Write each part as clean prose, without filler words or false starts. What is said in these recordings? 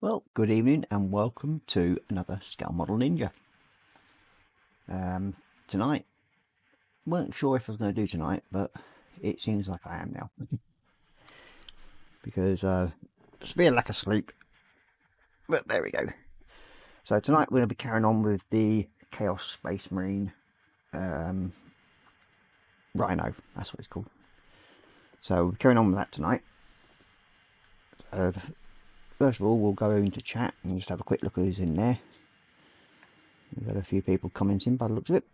Well, good evening and welcome to another Scale Model Ninja. Tonight, weren't sure if I was going to do tonight, but it seems like I am now. Because severe lack of sleep. But there we go. So tonight we're going to be carrying on with the Chaos Space Marine Rhino. That's what it's called. So we're carrying on with that tonight. First of all, we'll go into chat and just have a quick look who's in there. We've had a few people commenting by the looks of it.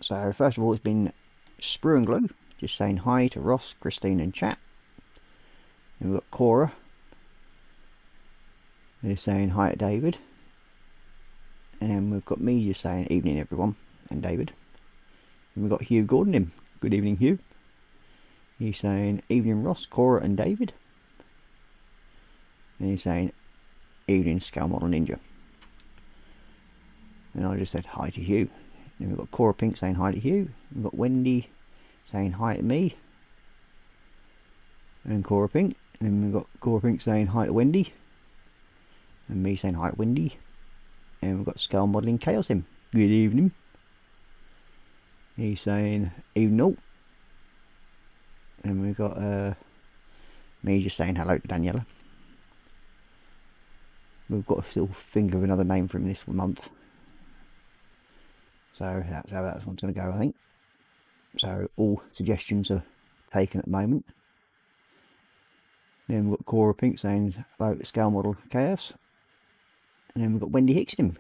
So first of all, it's been Sprue and Glue, just saying hi to Ross, Christine and chat. And we've got Korra, who's saying hi to David. And we've got me just saying evening everyone, and David. And we've got Hugh Gordon in. Good evening, Hugh. He's saying evening Ross, Korra and David. And he's saying evening Scale Model Ninja. And I just said hi to Hugh. And we've got Korra Pink saying hi to Hugh. We've got Wendy saying hi to me. And Korra Pink. And then we've got Korra Pink saying hi to Wendy. And me saying hi to Wendy. And we've got Scale Modelling Chaos in. Good evening. He's saying evening all. And we've got me just saying hello to Daniela. We've got to still think of another name for him this month. So that's how that one's going to go, I think. So all suggestions are taken at the moment. Then we've got Korra Pink saying hello to Scale Model Chaos. And then we've got Wendy Hickston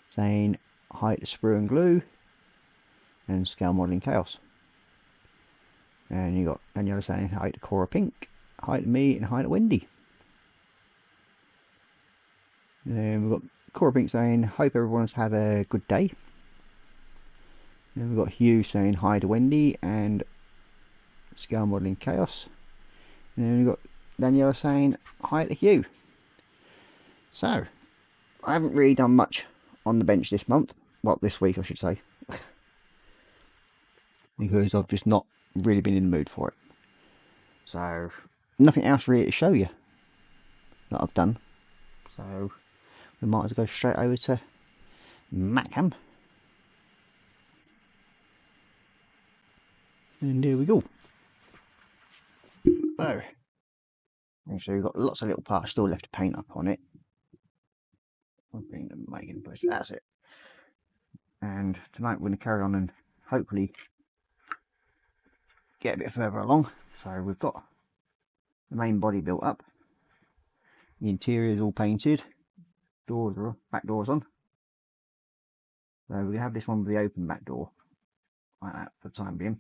saying hi to Sprue and Glue and Scale Modelling Chaos. And you got Daniela saying hi to Korra Pink, hi to me and hi to Wendy. And then we've got Korra Pink saying hope everyone's had a good day. And we've got Hugh saying hi to Wendy and Scale Modelling Chaos. And then we've got Daniela saying hi to Hugh. So, I haven't really done much on the bench this month. Well, this week I should say. Because I've just not really been in the mood for it. So, nothing else really to show you that I've done. So, we might as well go straight over to Macam. And here we go. So we've got lots of little parts still left to paint up on it. I'll bring them making place. That's it. And tonight we're going to carry on and hopefully get a bit further along. So we've got the main body built up. The interior is all painted. Doors are back doors on. So we're going to have this one with the open back door like that for the time being.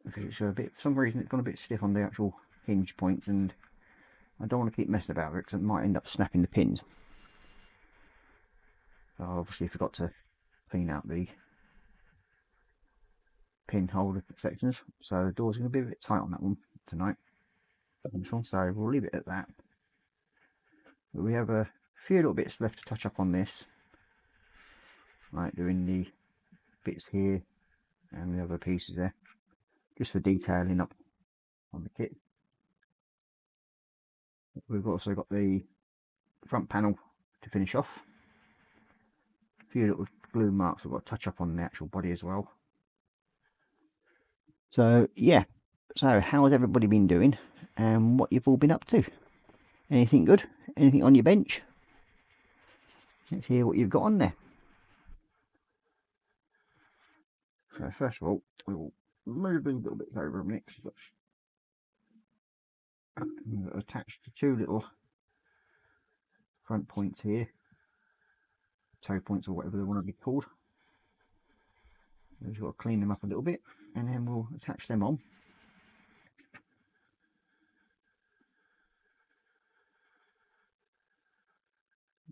Because it's a bit, for some reason it's gone a bit stiff on the actual hinge points, and I don't want to keep messing about with it because it might end up snapping the pins. So I obviously forgot to clean out the pin holder sections, so the door's going to be a bit tight on that one tonight. So we'll leave it at that. But we have a few little bits left to touch up on this, like doing the bits here and the other pieces there, just for detailing up on the kit. We've also got the front panel to finish off. A few little glue marks we've got to touch up on the actual body as well. So yeah, so how has everybody been doing and what you've all been up to? Anything good? Anything on your bench? Let's hear what you've got on there. So first of all, we will move these little bits over a minute. Attach the two little front points here, toe points or whatever they want to be called. We've got to clean them up a little bit and then we'll attach them on.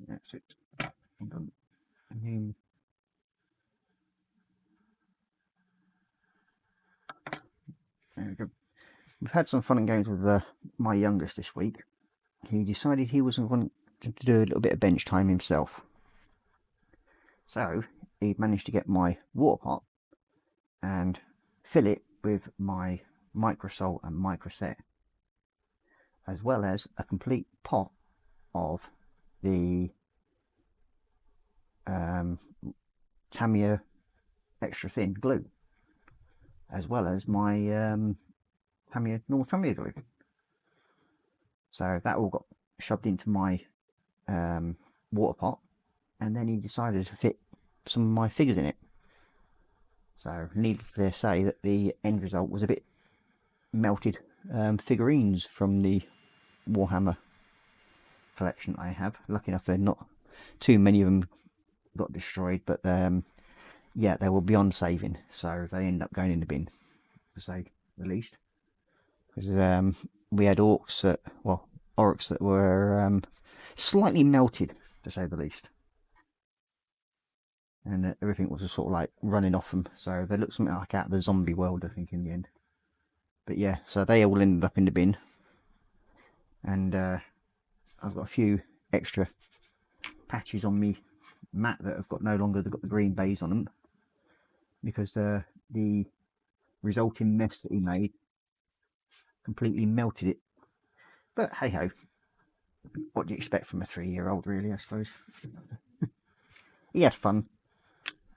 That's it. I'm done. And then there we go. We've had some fun and games with my youngest this week. He decided he was going to do a little bit of bench time himself. So he managed to get my water pot and fill it with my microsol and microset. as well as a complete pot of the Tamiya extra thin glue, as well as my normal Tamiya glue. So that all got shoved into my water pot, and then he decided to fit some of my figures in it. So needless to say that the end result was a bit melted figurines from the Warhammer collection I have. Lucky enough, they're not too many of them got destroyed, but yeah, they were beyond saving, so they end up going in the bin, to say the least. Because we had orcs that were slightly melted, to say the least, and everything was just sort of like running off them. So they looked something like out of the zombie world, I think, in the end. But yeah, so they all ended up in the bin, and I've got a few extra patches on me mat that have got no longer got the green baize on them, because the resulting mess that he made completely melted it. But hey ho, what do you expect from a 3-year-old, really, I suppose. He had fun,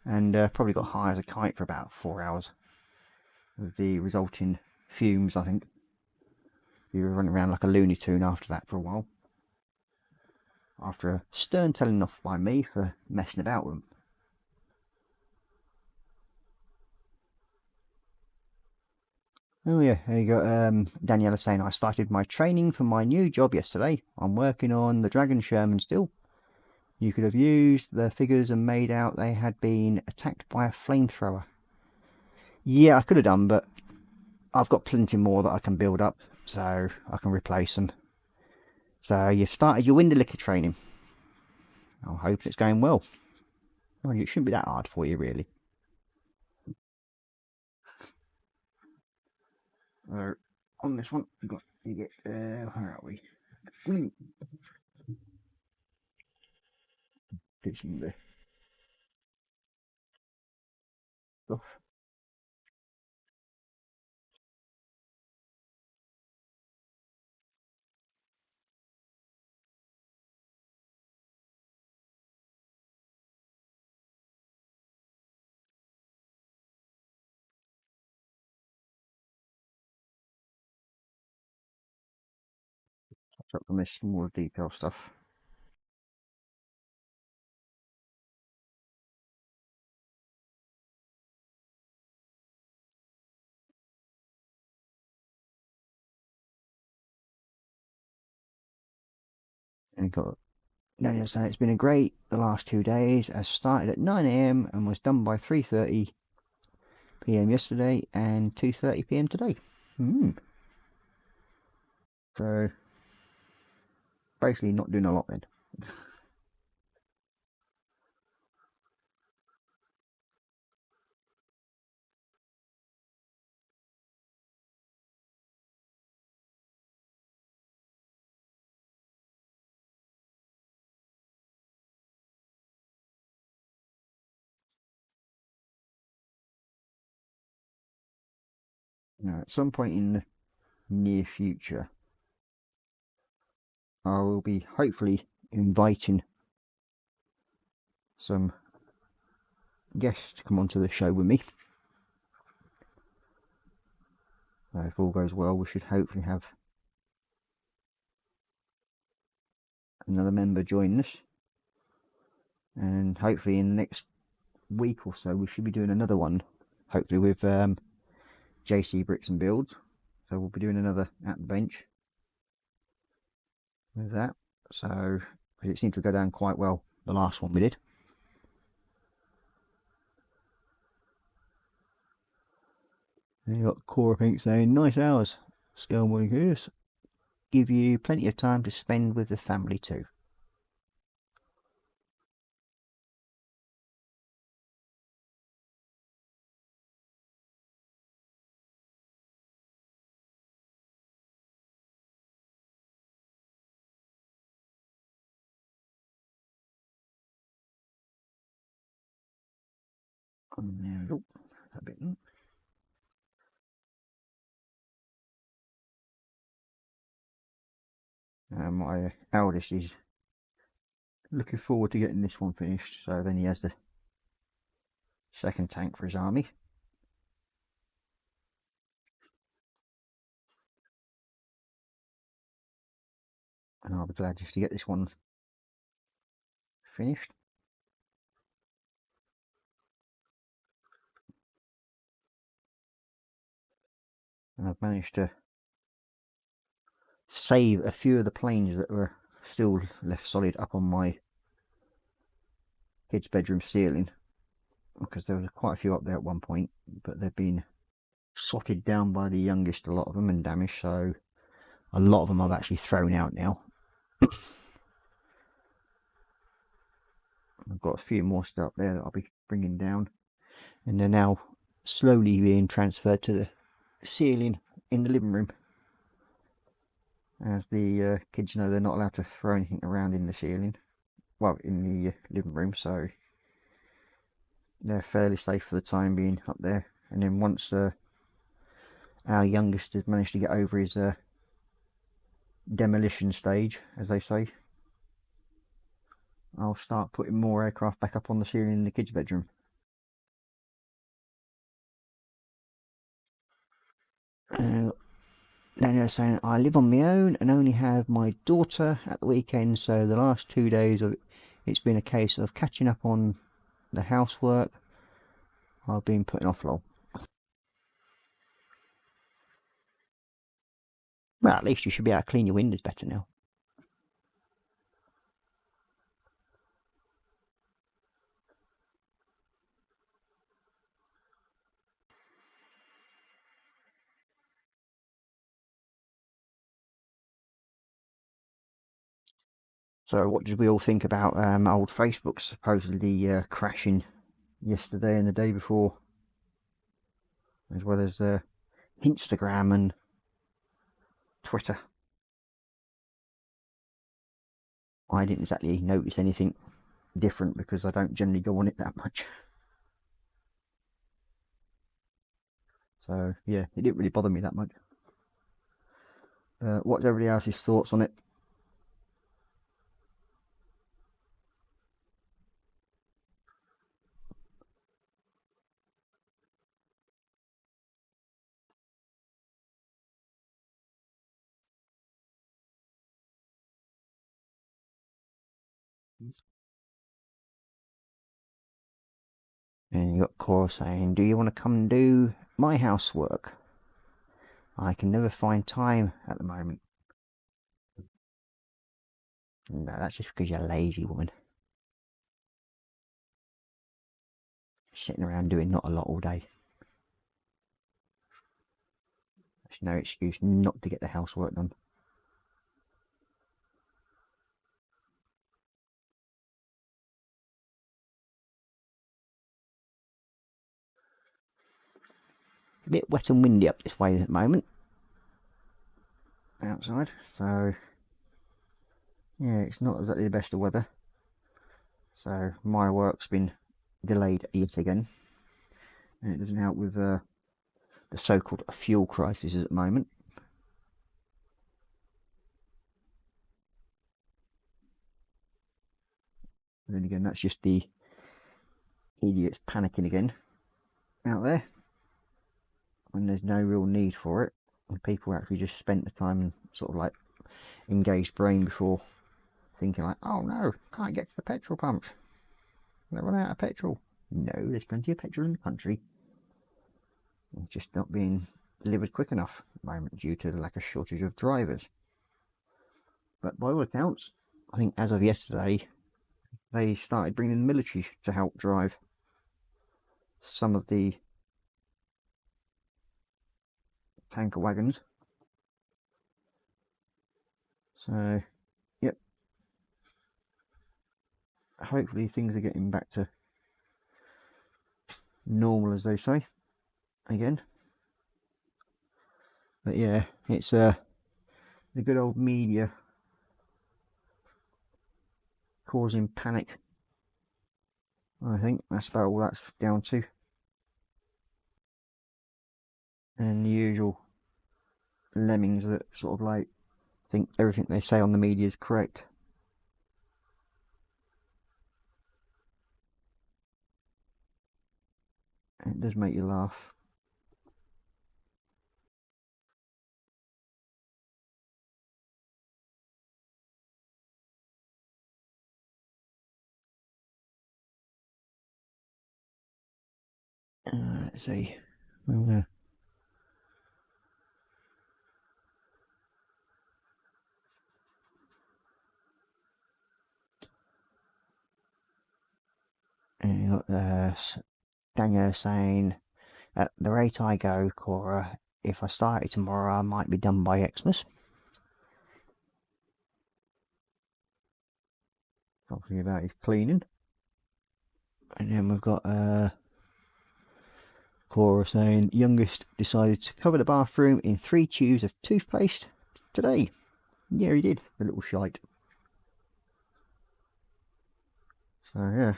and probably got high as a kite for about 4 hours with the resulting fumes. I think he was running around like a Looney Tune after that for a while, after a stern telling off by me for messing about with them. Oh yeah, there you go. Daniela saying, I started my training for my new job yesterday. I'm working on the Dragon Sherman still. You could have used the figures and made out they had been attacked by a flamethrower. Yeah, I could have done, but I've got plenty more that I can build up, so I can replace them. So you've started your window licker training. I hope it's going well. Well, it shouldn't be that hard for you, really. On this one, we've got to get, where are we? Do some of the stuff. Touch up on this more detail stuff. And got Daniel saying it's been a great the last 2 days. I started at 9 a.m. and was done by 3:30 p.m. yesterday and 2:30 p.m. today. So basically not doing a lot then. At some point in the near future, I will be hopefully inviting some guests to come onto the show with me. If all goes well, we should hopefully have another member join us, and hopefully in the next week or so we should be doing another one, hopefully with JC Bricks and Builds. So we'll be doing another at the bench with that. So it seemed to go down quite well, the last one we did. And you got Korra Pink saying, nice hours, scale morning goose. Give you plenty of time to spend with the family too. And there we go. A bit. My eldest is looking forward to getting this one finished, so then he has the second tank for his army. And I'll be glad just to get this one finished. And I've managed to save a few of the planes that were still left solid up on my kids' bedroom ceiling, because there was quite a few up there at one point, but they've been slotted down by the youngest, a lot of them, and damaged, so a lot of them I've actually thrown out now. I've got a few more still up there that I'll be bringing down, and they're now slowly being transferred to the ceiling in the living room, as the kids know they're not allowed to throw anything around in the ceiling, well, in the living room, so they're fairly safe for the time being up there. And then once our youngest has managed to get over his demolition stage, as they say, I'll start putting more aircraft back up on the ceiling in the kids' bedroom. Now they're saying I live on my own and only have my daughter at the weekend, so the last 2 days it's been a case of catching up on the housework I've been putting off long. Well, at least you should be able to clean your windows better now. So what did we all think about old Facebook supposedly crashing yesterday and the day before, as well as Instagram and Twitter? I didn't exactly notice anything different because I don't generally go on it that much. So yeah, it didn't really bother me that much. What's everybody else's thoughts on it? And you got Korra saying, do you want to come and do my housework? I can never find time at the moment. No, that's just because you're a lazy woman. Sitting around doing not a lot all day. There's no excuse not to get the housework done. A bit wet and windy up this way at the moment, outside, so yeah, it's not exactly the best of weather. So my work's been delayed yet again, and it doesn't help with the so-called fuel crisis at the moment. And then again, that's just the idiots panicking again out there when there's no real need for it, and people actually just spent the time and sort of like engaged brain before thinking like, oh no, can't get to the petrol pumps, they run out of petrol. No, there's plenty of petrol in the country, it's just not being delivered quick enough at the moment due to the lack of shortage of drivers. But by all accounts, I think as of yesterday, they started bringing the military to help drive some of the tanker wagons. So, yep. Hopefully things are getting back to normal, as they say, again. But yeah, it's the good old media causing panic. I think that's about all that's down to. And the usual lemmings that sort of like think everything they say on the media is correct. It does make you laugh. Let's see. Well, you got Daniel saying, at the rate I go, Korra, if I started tomorrow, I might be done by Xmas. Talking about his cleaning. And then we've got Korra saying, youngest decided to cover the bathroom in 3 tubes of toothpaste today. Yeah, he did, the little shite. So yeah,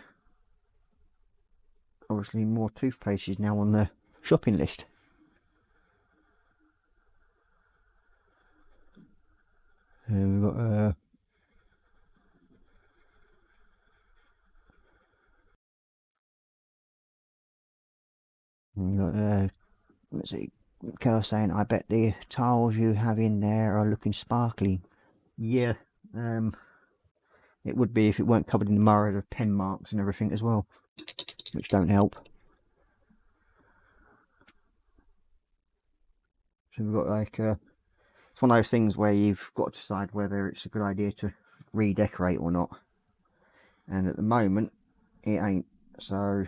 obviously more toothpaste is now on the shopping list. And we've got let's see, Carol saying, I bet the tiles you have in there are looking sparkly. Yeah, it would be if it weren't covered in mud of pen marks and everything as well, which don't help. So we've got like, it's one of those things where you've got to decide whether it's a good idea to redecorate or not. And at the moment, it ain't. So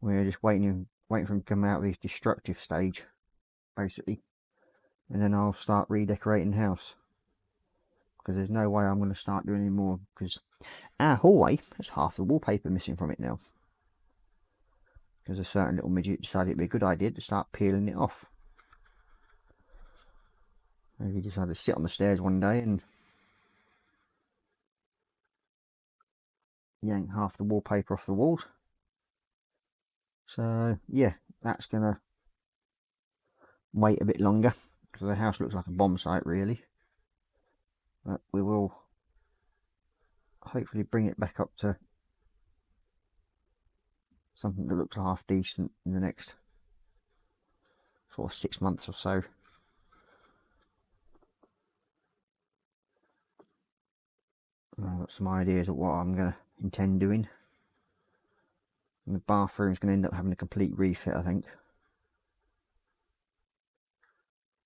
we're just waiting for him to come out of his destructive stage, basically. And then I'll start redecorating the house. Because there's no way I'm going to start doing any more. Because our hallway has half the wallpaper missing from it now. Because a certain little midget decided it'd be a good idea to start peeling it off. He decided to sit on the stairs one day and yank half the wallpaper off the walls. So yeah, that's going to wait a bit longer. So the house looks like a bomb site really. But we will hopefully bring it back up to something that looks half decent in the next sort of 6 months or so. I've got some ideas of what I'm going to intend doing. And the bathroom's going to end up having a complete refit, I think.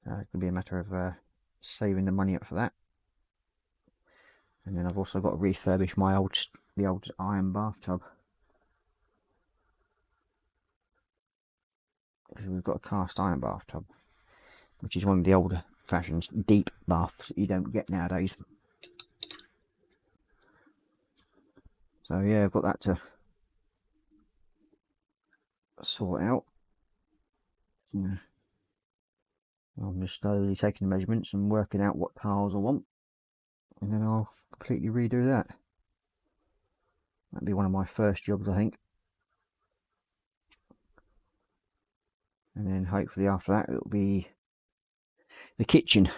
It could be a matter of saving the money up for that. And then I've also got to refurbish the old iron bathtub. Because we've got a cast iron bathtub, which is one of the older fashioned deep baths that you don't get nowadays. So yeah, I've got that to sort out. Yeah. I'm just slowly taking the measurements and working out what tiles I want, and then I'll completely redo that. That'd be one of my first jobs, I think. And then hopefully after that it'll be the kitchen.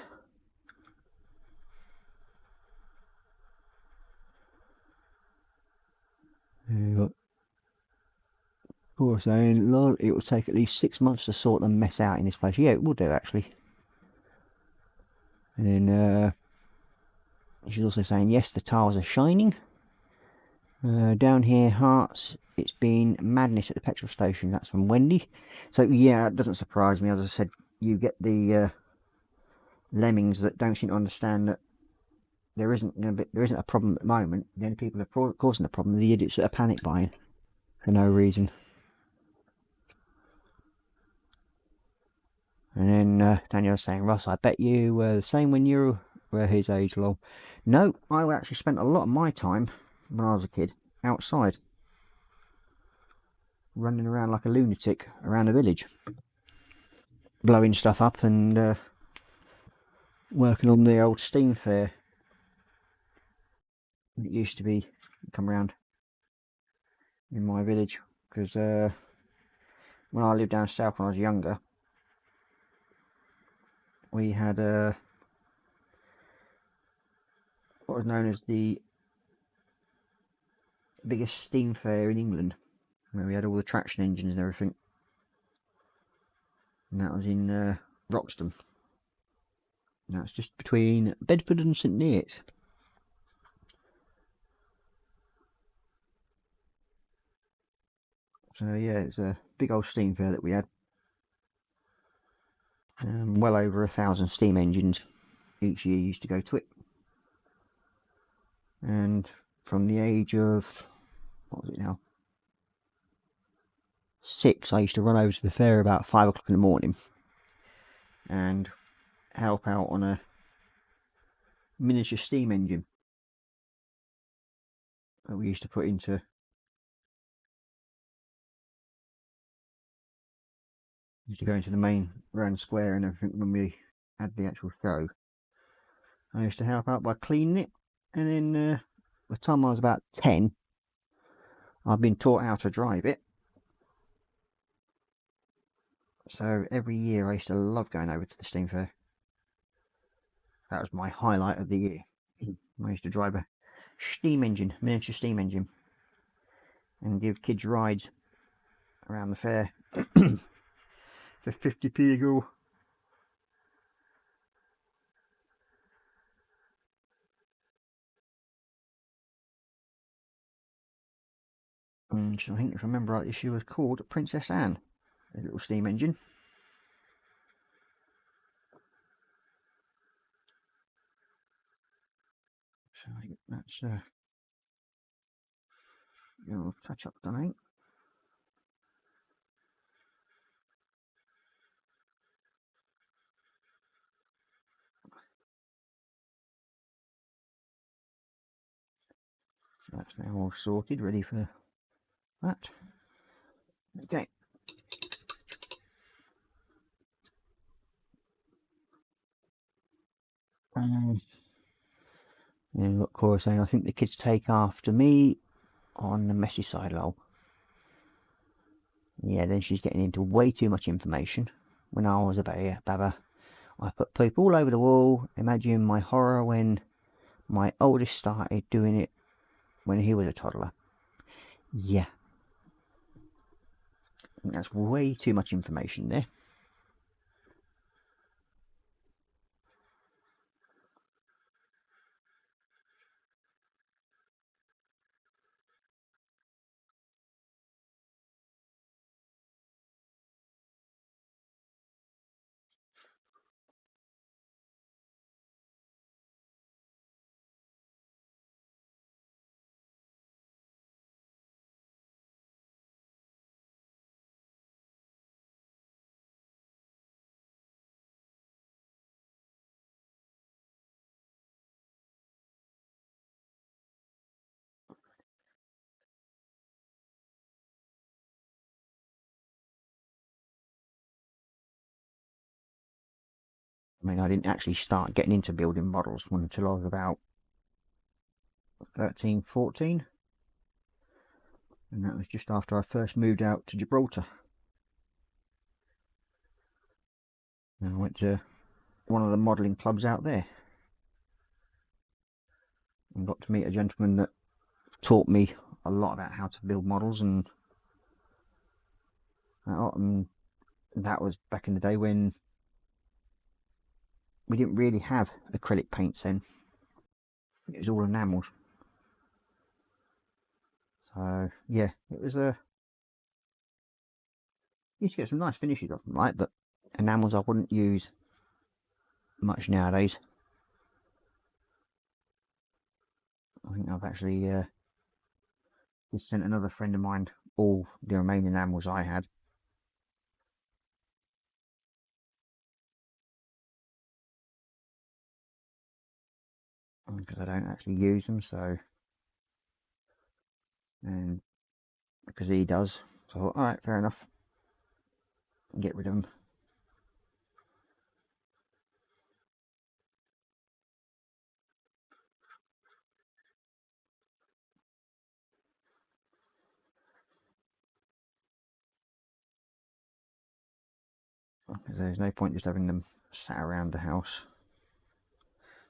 Of course, saying, lol, it will take at least 6 months to sort the mess out in this place. Yeah, it will do actually. And then she's also saying, yes, the tiles are shining. Down here, hearts, it's been madness at the petrol station. That's from Wendy. So yeah, it doesn't surprise me. As I said, you get the lemmings that don't seem to understand that there isn't a problem at the moment. The only people that are causing the problem are the idiots that are panic buying for no reason. And then Daniel's saying, Ross, I bet you were the same when you were his age, lol. No, I actually spent a lot of my time when I was a kid outside, running around like a lunatic around the village, blowing stuff up and working on the old steam fair. It used to be come round in my village, because when I lived down south when I was younger, we had what was known as the biggest steam fair in England, where we had all the traction engines and everything. And that was in Roxton. Now it's just between Bedford and St Neots. So yeah, it's a big old steam fair that we had. Well over 1,000 steam engines each year used to go to it. And from the age of, what was it now, 6, I used to run over to the fair about 5 o'clock in the morning and help out on a miniature steam engine that we used to put into go into the main round square and everything when we had the actual show. I used to help out by cleaning it, and then by the time I was about 10, I'd been taught how to drive it. So every year I used to love going over to the steam fair. That was my highlight of the year. I used to drive a steam engine, miniature steam engine, and give kids rides around the fair for 50p a go. And I think, if I remember rightly, she was called Princess Anne, a little steam engine. So I think that's your touch up done, ain't? So that's now all sorted, ready for that. Okay. And look, Korra saying, I think the kids take after me on the messy side, lol. Yeah, then she's getting into way too much information. When I was a baba, I put poop all over the wall. Imagine my horror when my oldest started doing it when he was a toddler. Yeah. That's way too much information there. I mean, I didn't actually start getting into building models until I was about 13, 14. And that was just after I first moved out to Gibraltar. And I went to one of the modelling clubs out there and got to meet a gentleman that taught me a lot about how to build models, and that was back in the day when we didn't really have acrylic paints then. It was all enamels. So yeah, it was you used to get some nice finishes off them, right? But enamels I wouldn't use much nowadays. I think I've actually just sent another friend of mine all the remaining enamels I had. Because I don't actually use them, so, and because he does, so alright, fair enough, get rid of them. Because there's no point just having them sat around the house.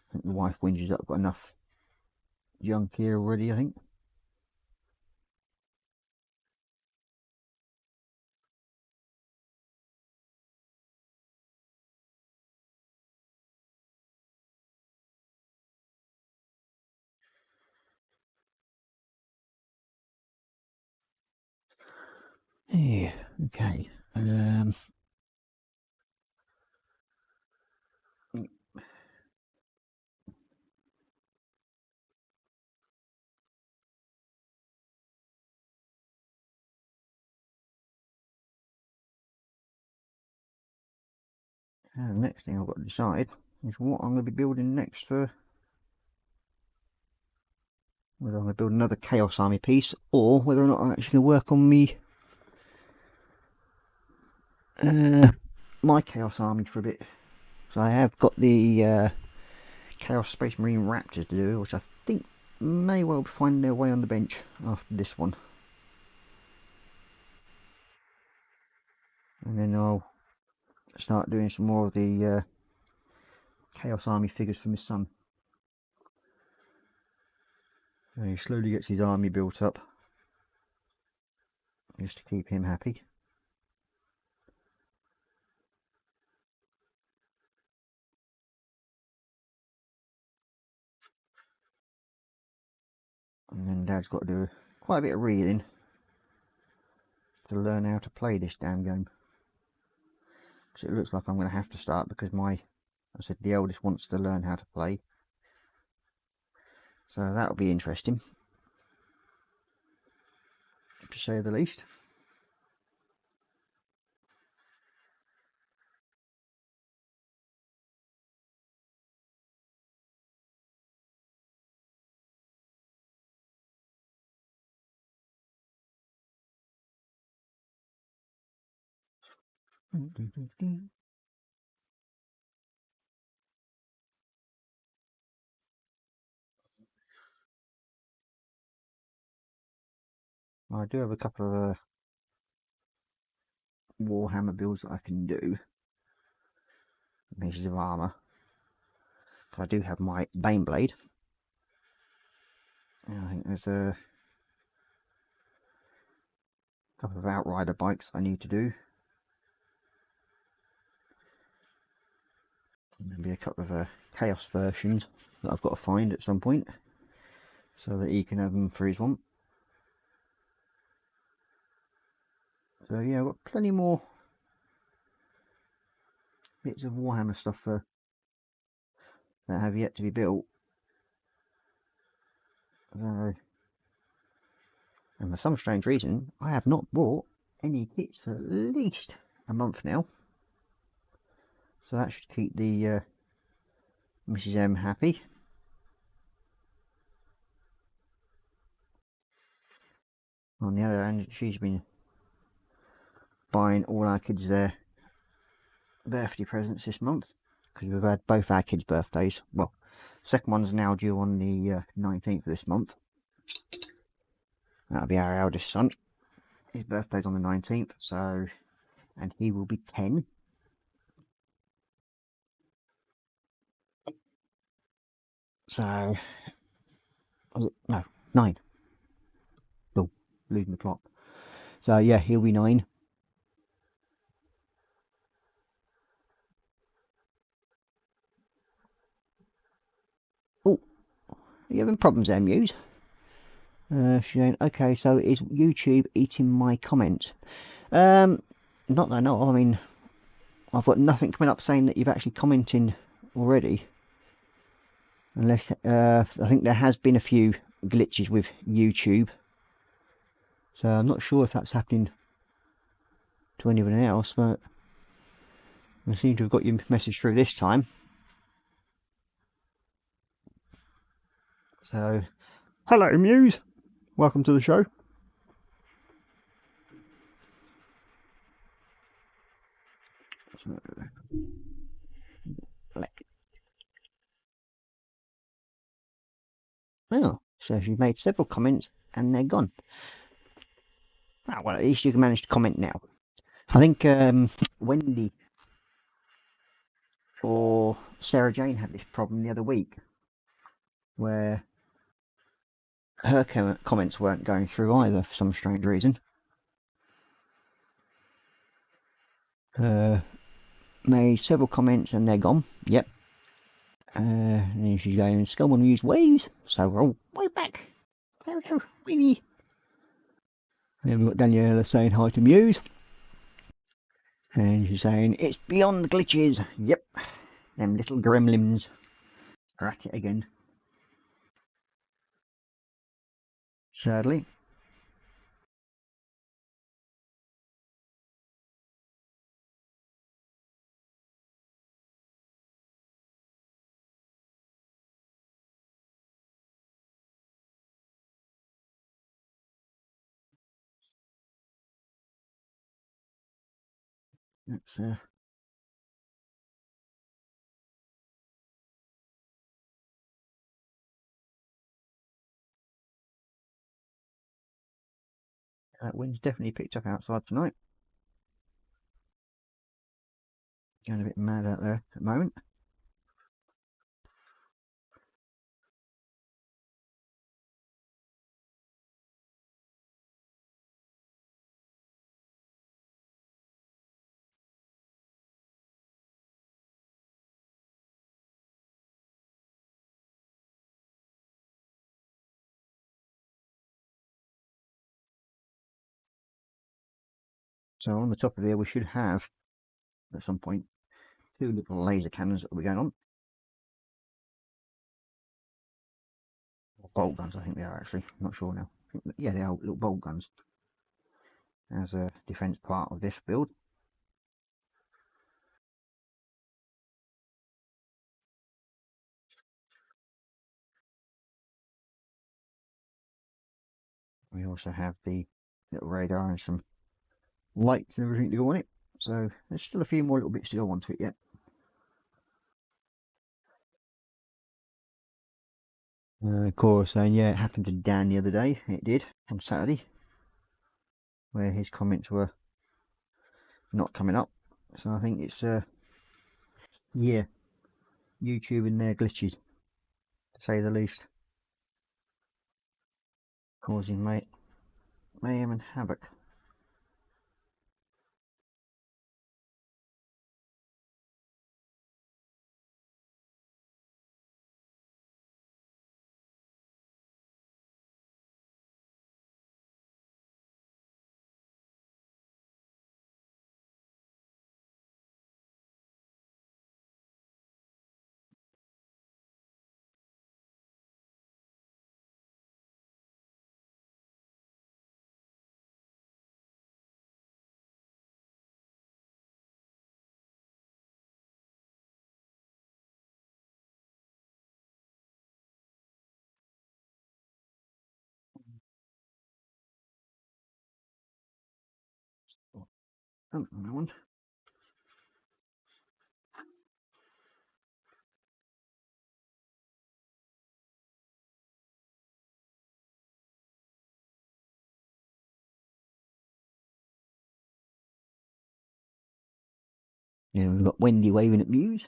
I think the wife whinges that I've got enough junk here already, I think. Yeah, okay. The next thing I've got to decide is what I'm going to be building next for. Whether I'm going to build another Chaos Army piece, or whether or not I'm actually going to work on me my Chaos Army for a bit. So I have got the Chaos Space Marine Raptors to do, which I think may well find their way on the bench after this one. And then I'll start doing some more of the Chaos Army figures for my son. And he slowly gets his army built up, just to keep him happy. And then Dad's got to do quite a bit of reading to learn how to play this damn game. Because it looks like I'm going to have to start, because I said the eldest wants to learn how to play. So that'll be interesting, to say the least. I do have a couple of Warhammer builds that I can do, pieces of armour. I do have my Baneblade. I think there's a couple of Outrider bikes I need to do. And maybe a couple of Chaos versions that I've got to find at some point, so that he can have them for his one. So yeah, I've got plenty more bits of Warhammer stuff that have yet to be built. And for some strange reason, I have not bought any kits for at least a month now. So that should keep the Mrs. M happy. On the other hand, she's been buying all our kids their birthday presents this month, because we've had both our kids' birthdays. Well, second one's now due on the 19th of this month. That'll be our eldest son. His birthday's on the 19th, so, and he will be 10. So, was it? No, 9. Oh, losing the plot. So yeah, he'll be 9. Oh, are you having problems there, Muse? Okay, so is YouTube eating my comments? Not that I know of. I mean, I've got nothing coming up saying that you've actually commented already. Unless, I think there has been a few glitches with YouTube. So I'm not sure if that's happening to anyone else, but I seem to have got your message through this time. So, hello Muse, welcome to the show. Oh, so you've made several comments and they're gone. Oh, well, at least you can manage to comment now. I think Wendy or Sarah Jane had this problem the other week, where her comments weren't going through either for some strange reason. Made several comments and they're gone. Yep. And then she's going, someone use waves, so we're all way back. There we go, wee. Then we've got Daniela saying hi to Muse. And she's saying, it's beyond glitches. Yep, them little gremlins are at it again. Sadly. That's that wind's definitely picked up outside tonight. Going a bit mad out there at the moment. So on the top of here we should have, at some point, 2 little laser cannons that will be going on. Or bolt guns, I think they are actually. I'm not sure now. Yeah, they are little bolt guns. As a defence part of this build. We also have the little radar and some lights and everything to go on it. So there's still a few more little bits to go onto it yet. Korra saying, yeah, it happened to Dan the other day. It did, on Saturday, where his comments were not coming up. So I think it's, yeah, YouTube and their glitches, to say the least, causing mayhem and havoc. Oh, that one. Yeah, we've got Wendy waving at Muse.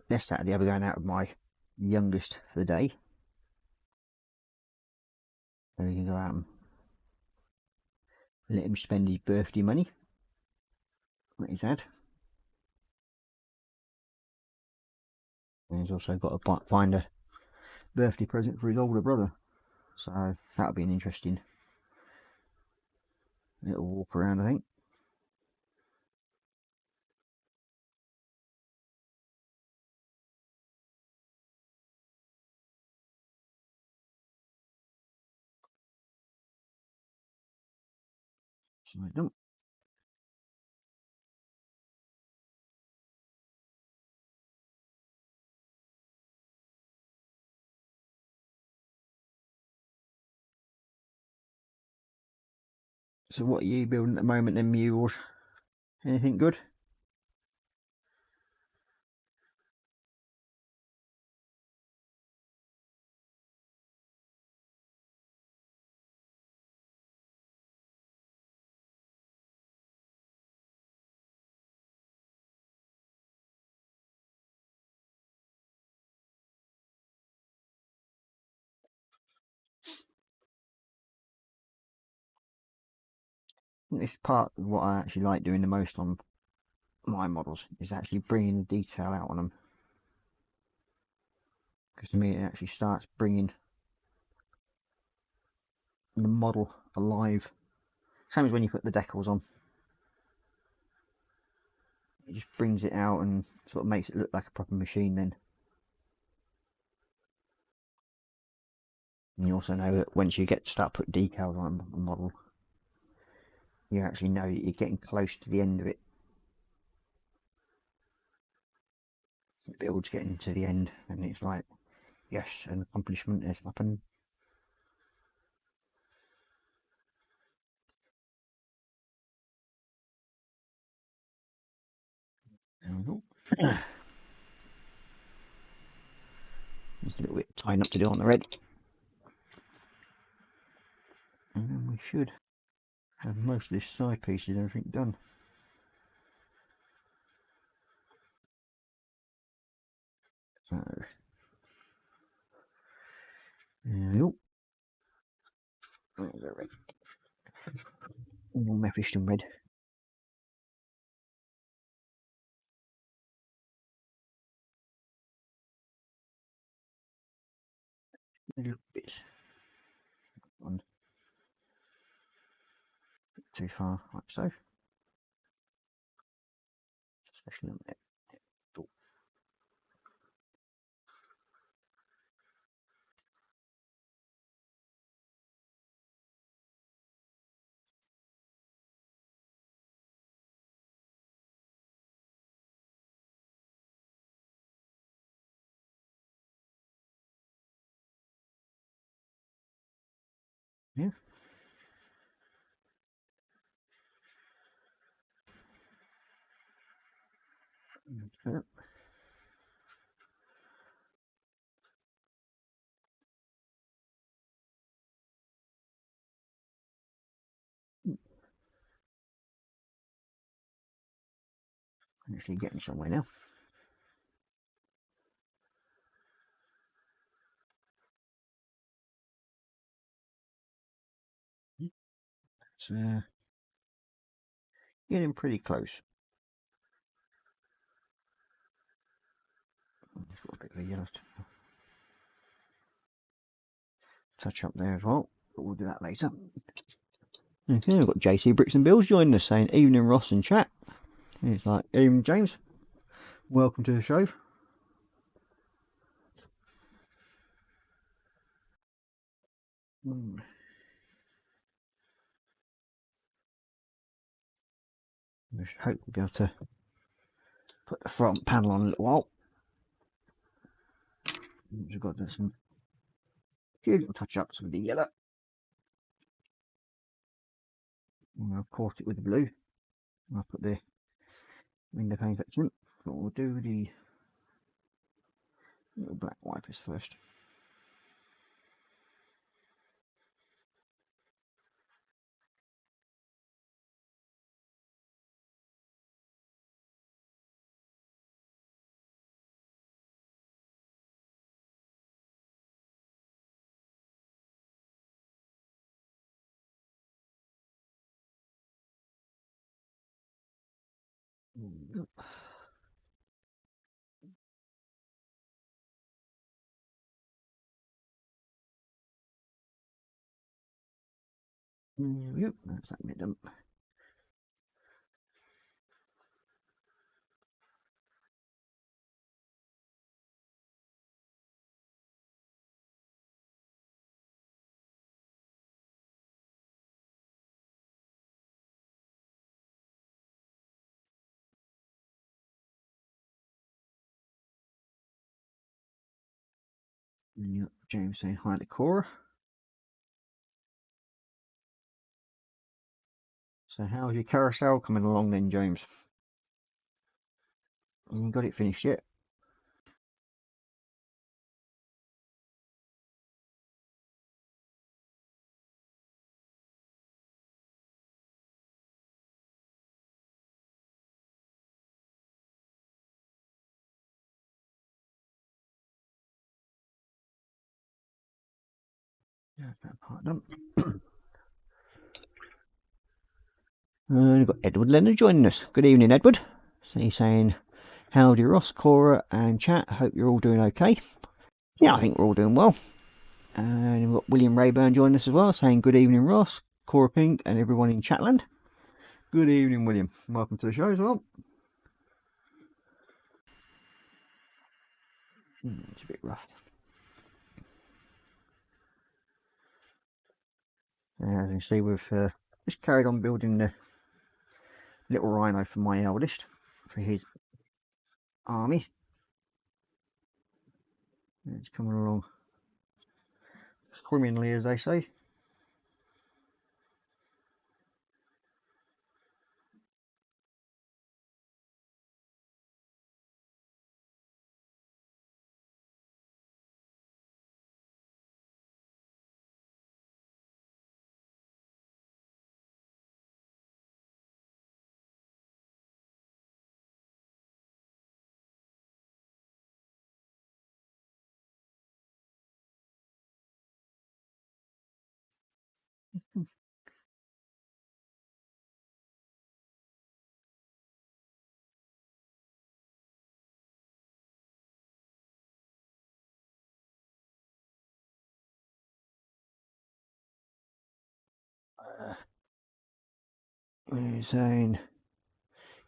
This Saturday I'll be going out with my youngest for the day. So we can go out and let him spend his birthday money that he's had. And he's also got to find a birthday present for his older brother. So that'll be an interesting little walk around, I think. So I don't. So what are you building at the moment then, Mules? Anything good? This part of what I actually like doing the most on my models is actually bringing detail out on them, because to me it actually starts bringing the model alive. Same as when you put the decals on, it just brings it out and sort of makes it look like a proper machine then. And you also know that once you get to start putting decals on a model, you actually know that you're getting close to the end of it. The build's getting to the end, and it's like, yes, an accomplishment has happened. There we go. There's a little bit tying up to do on the red. And then we should have most of this side piece and everything done. So, there we go. There's the red. All methyst and red. Little bits. One. Too far, like so. Especially on there. Oh. Yeah. Yeah. Actually getting somewhere now. It's getting pretty close. It's got a bit of a yellow touch up there as well, but we'll do that later. Okay, we've got JC Bricks and Bills joining us saying, evening Ross and chat. It's like, evening James, welcome to the show. We should hopefully be able to put the front panel on a little while. We've got some few little touch ups with the yellow. I've coursed it with the blue. I'll put the window pane section, but we'll do the little black wipers first. There we go, that's that bit done. And you got James saying hi to Korra. So how's your carousel coming along then, James? You got it finished yet? Yeah, that part done. And we've got Edward Leonard joining us. Good evening, Edward. So he's saying, howdy Ross, Korra and chat. Hope you're all doing okay. Yeah, I think we're all doing well. And we've got William Rayburn joining us as well, saying good evening Ross, Korra Pink and everyone in Chatland. Good evening, William. Welcome to the show as well. It's a bit rough. As you can see, we've just carried on building the little Rhino for my eldest, for his army. It's coming along swimmingly, as they say.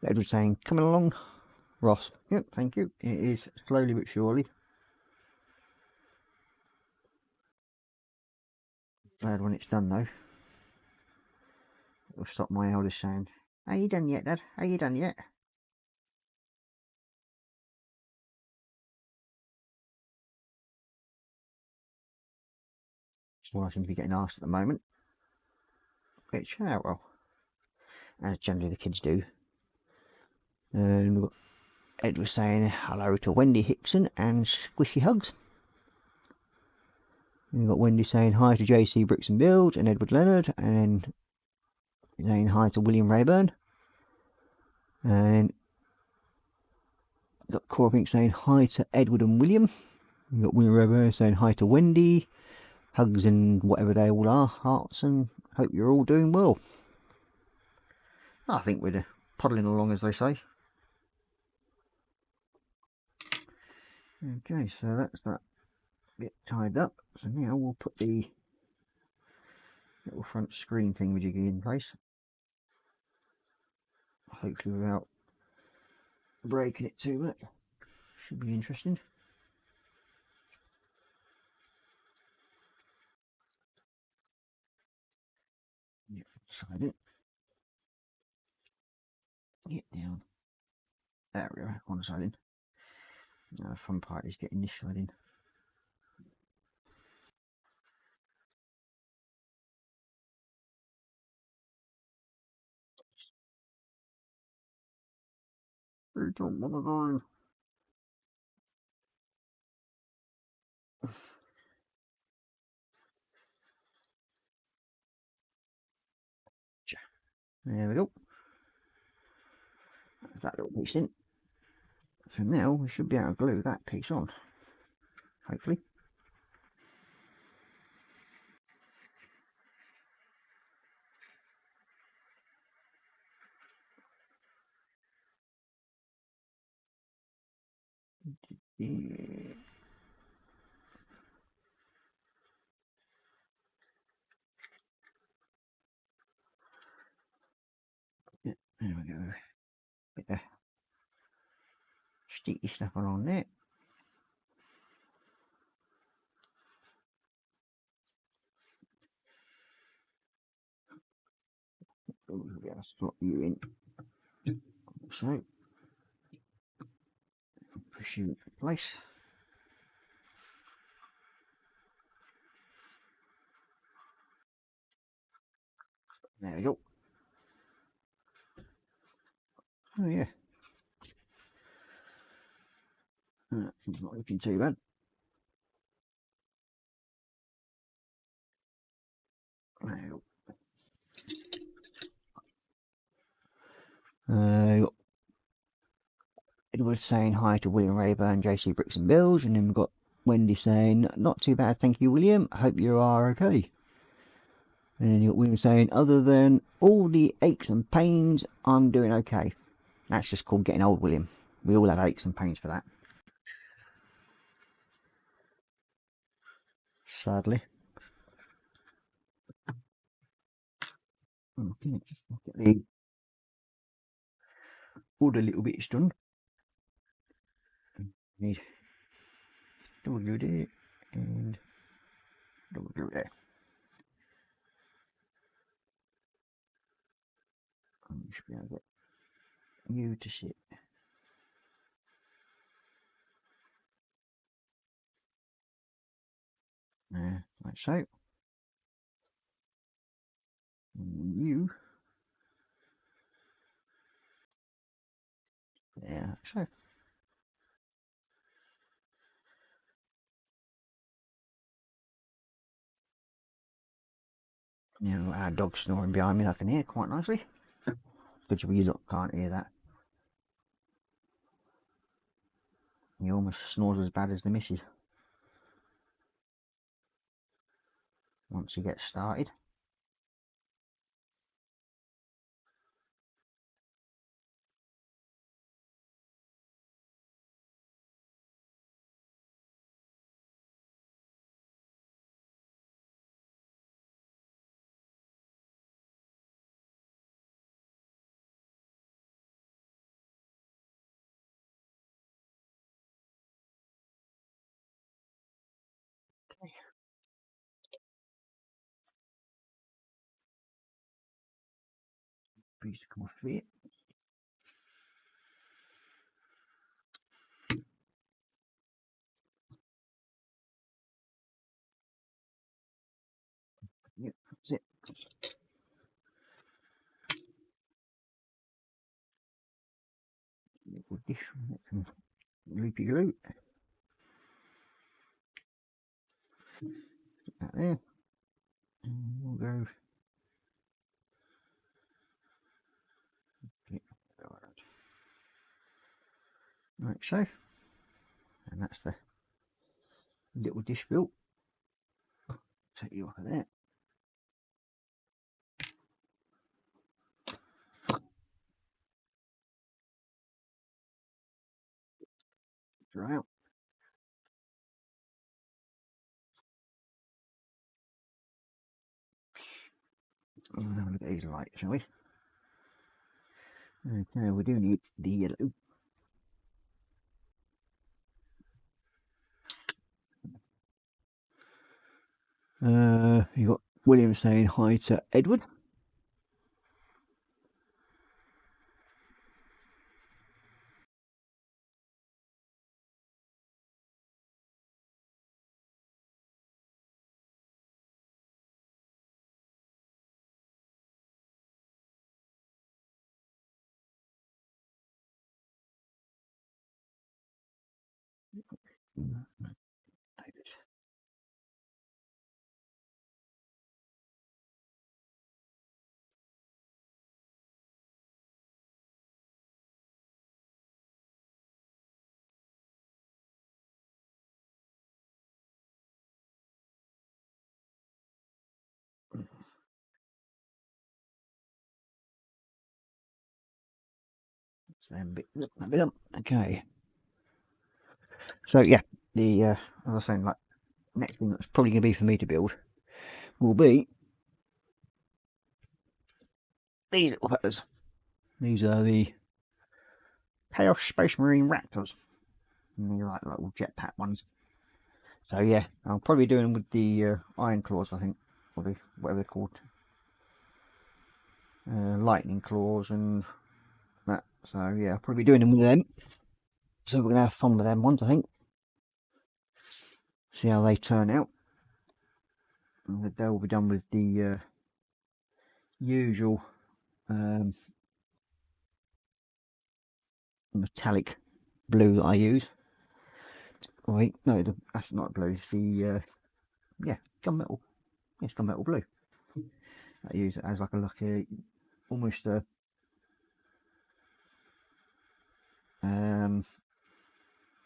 Edward's saying, coming along, Ross. Yep, thank you. It is slowly but surely. Glad when it's done though. It'll stop my eldest saying, are you done yet, Dad? Are you done yet? That's what I seem to be getting asked at the moment. Which, well, as generally the kids do. And we've got Ed was saying hello to Wendy Hickson and Squishy Hugs. And we've got Wendy saying hi to JC Bricks and Builds and Edward Leonard, and then saying hi to William Rayburn. And we've got Korra Pink saying hi to Edward and William. We've got William Rayburn saying hi to Wendy. Hugs and whatever they all are, hearts, and hope you're all doing well. I think we're puddling along, as they say. Okay, so that's that bit tied up. So now we'll put the little front screen thingamajiggy in place. Hopefully without breaking it too much. Should be interesting. Yep, side in. Get down. There we go, one side in. Now the fun part is getting this side in. We don't want to go. There we go. That's that little piece in. So now we should be able to glue that piece on. Hopefully. Yeah. There we go. Bit of sticky stuff along there. We'll be able to slot you in. So, push you into place. There we go. Oh yeah. It's not looking too bad. There we go. Edward saying hi to William Rayburn, JC Bricks and Builds, and then we've got Wendy saying, not too bad, thank you, William. Hope you are okay. And then we were saying, other than all the aches and pains, I'm doing okay. That's just called getting old, William. We all have aches and pains for that. Sadly. Okay, get the all the little bits done. Need double glue there and double glue there. And you should be able to get you to sit there, like so. And you there, like so. You know, our dog snoring behind me, I can hear quite nicely. Good job you can't hear that. He almost snores as bad as the missus once he gets started. Piece to come off here. Yep, that's it. Little dish with some loopy glue. Put that there. And we'll go like so. And that's the little dish built. Take you off of there. Dry out. And have a look at these lights, shall we? Okay, we do need the yellow. You got William saying hi to Edward. Okay. So yeah, the as I was saying, like next thing that's probably going to be for me to build will be these little fellas. These are the Chaos Space Marine Raptors. And they're like little jetpack ones. So yeah, I'll probably do them with the Iron Claws, I think, or the whatever they're called, Lightning Claws and that. So yeah, I'll probably be doing them with them. So we're gonna have fun with them ones, I think. See how they turn out. And they will be done with the usual metallic blue that I use. Wait, no, that's not blue. It's the yeah, gunmetal. Yes, gunmetal blue. I use it as like a almost a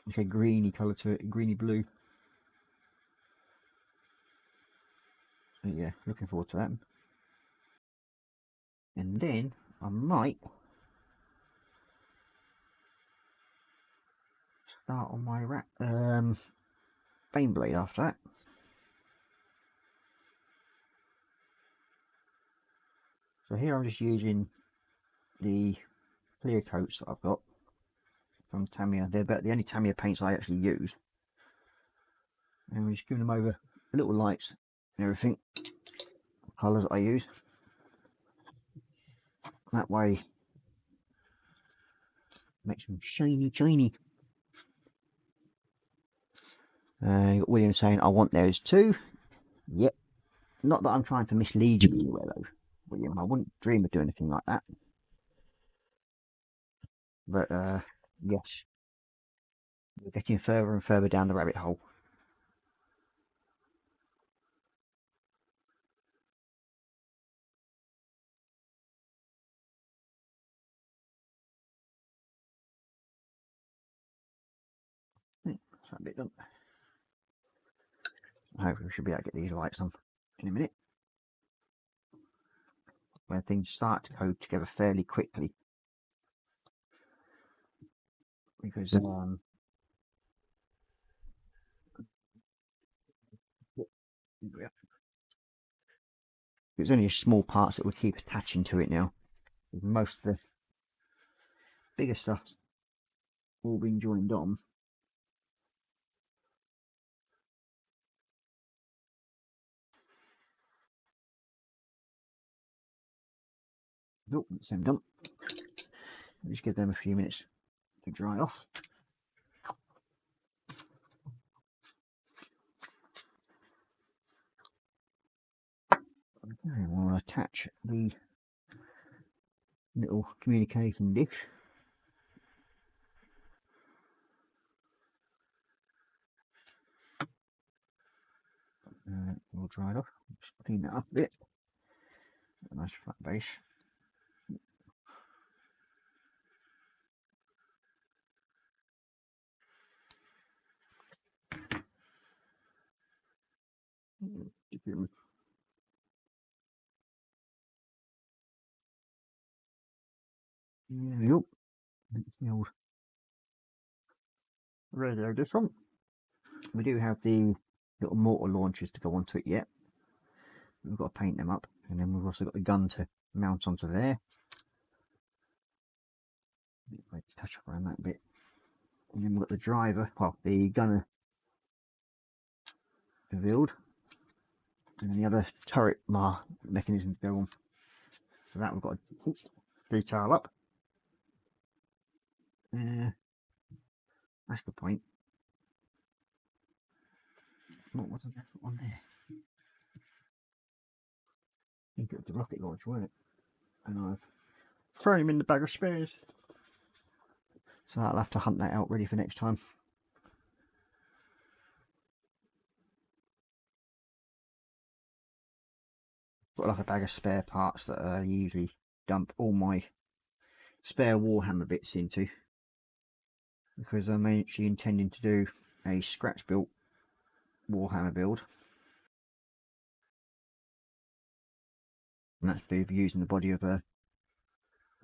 like a greeny colour to it, greeny blue. So yeah, looking forward to that. and then I might start on my Bane blade after that. So here I'm just using the clear coats that I've got from Tamiya. They're about the only Tamiya paints I actually use. And we're just giving them over little lights and everything, colours that I use. That way makes them shiny, shiny. Got William saying, I want those too. Yep. Not that I'm trying to mislead you anywhere though, William. I wouldn't dream of doing anything like that. But yes, we're getting further and further down the rabbit hole. That's that bit done. Hopefully we should be able to get these lights on in a minute. When things start to code together fairly quickly. Because it's only small parts that will keep attaching to it now. Most of the bigger stuff's all been joined on. Oh, that's them done. Just give them a few minutes to dry off. And we'll attach the little communication dish. All dried off. Just clean that up a bit. A nice flat base. There we go. That's the old radio different. We do have the little mortar launchers to go onto it yet. We've got to paint them up, and then we've also got the gun to mount onto there. Touch around that bit, and then we've got the driver, well, the gunner revealed, and then the other turret mechanism to go on. So that we've got to detail up. That's a good point. What was that on there? I think it was the rocket launcher, wasn't it? And I've thrown him in the bag of spares. So I'll have to hunt that out ready for next time. Got like a bag of spare parts that I usually dump all my spare Warhammer bits into, because I'm actually intending to do a scratch built Warhammer build, and that's using the body of a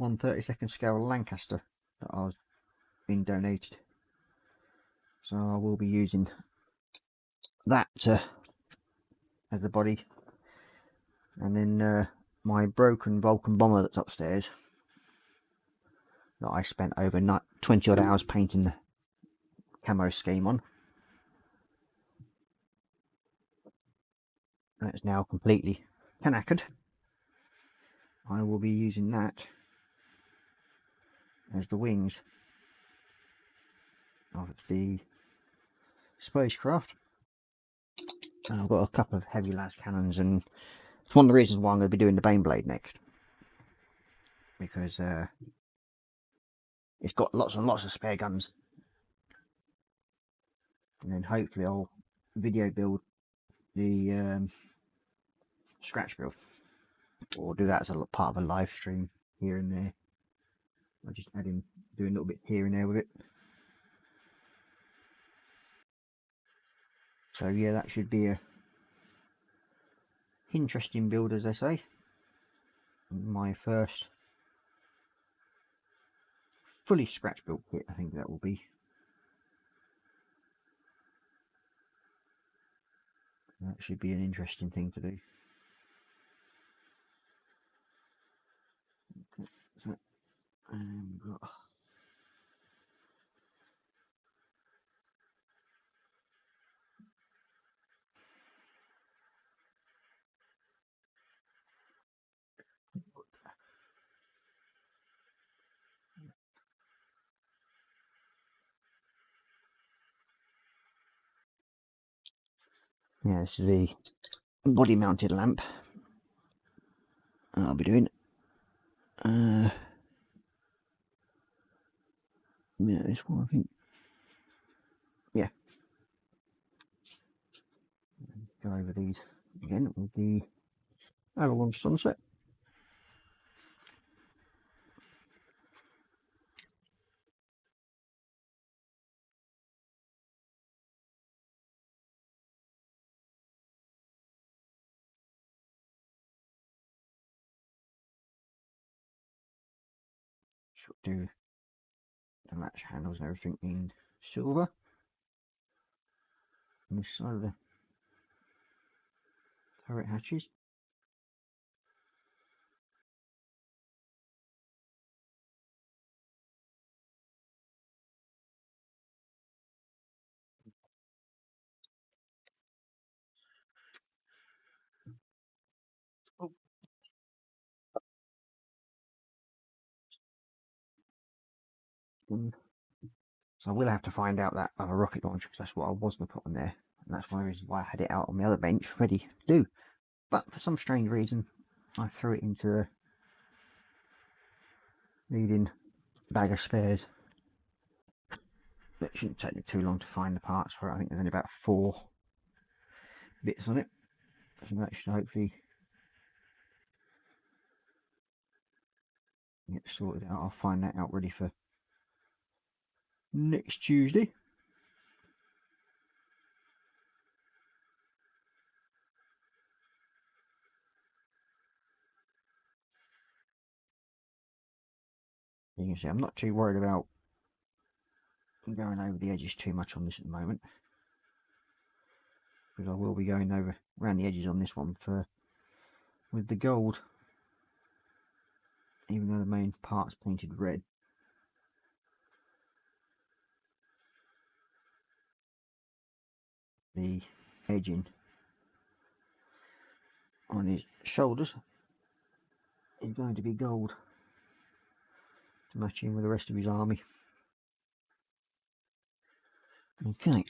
1/32 scale Lancaster that I was being donated. So I will be using that as the body, and then my broken Vulcan bomber that's upstairs that I spent over 20 odd hours painting the camo scheme on. And it's now completely knackered. I will be using that as the wings of the spacecraft. And I've got a couple of heavy las cannons, and it's one of the reasons why I'm going to be doing the Bane blade next, because it's got lots and lots of spare guns. And then hopefully I'll video build the scratch build, or do that as a part of a live stream here and there. I'll just add in, do a little bit here and there with it. So yeah, that should be a interesting build, as they say. my first fully scratch built kit. I think that will be. That should be an interesting thing to do. So, and we've got this is the body mounted lamp I'll be doing. Yeah, this one I think. Yeah. Go over these again with the Avalon Sunset. Should do the latch handles and everything in silver. On this side of the turret hatches. Oh. So I will have to find out that other rocket launcher, because that's what I was going to put on there, and that's one reason why I had it out on the other bench ready to do. But for some strange reason I threw it into the leading bag of spares. It shouldn't take me too long to find the parts for it. I think there's only about 4 bits on it, so that should hopefully get sorted out. I'll find that out ready for next Tuesday. You can see I'm not too worried about going over the edges too much on this at the moment, because I will be going over around the edges on this one with the gold, even though the main part's painted red. The edging on his shoulders is going to be gold to match in with the rest of his army. Okay.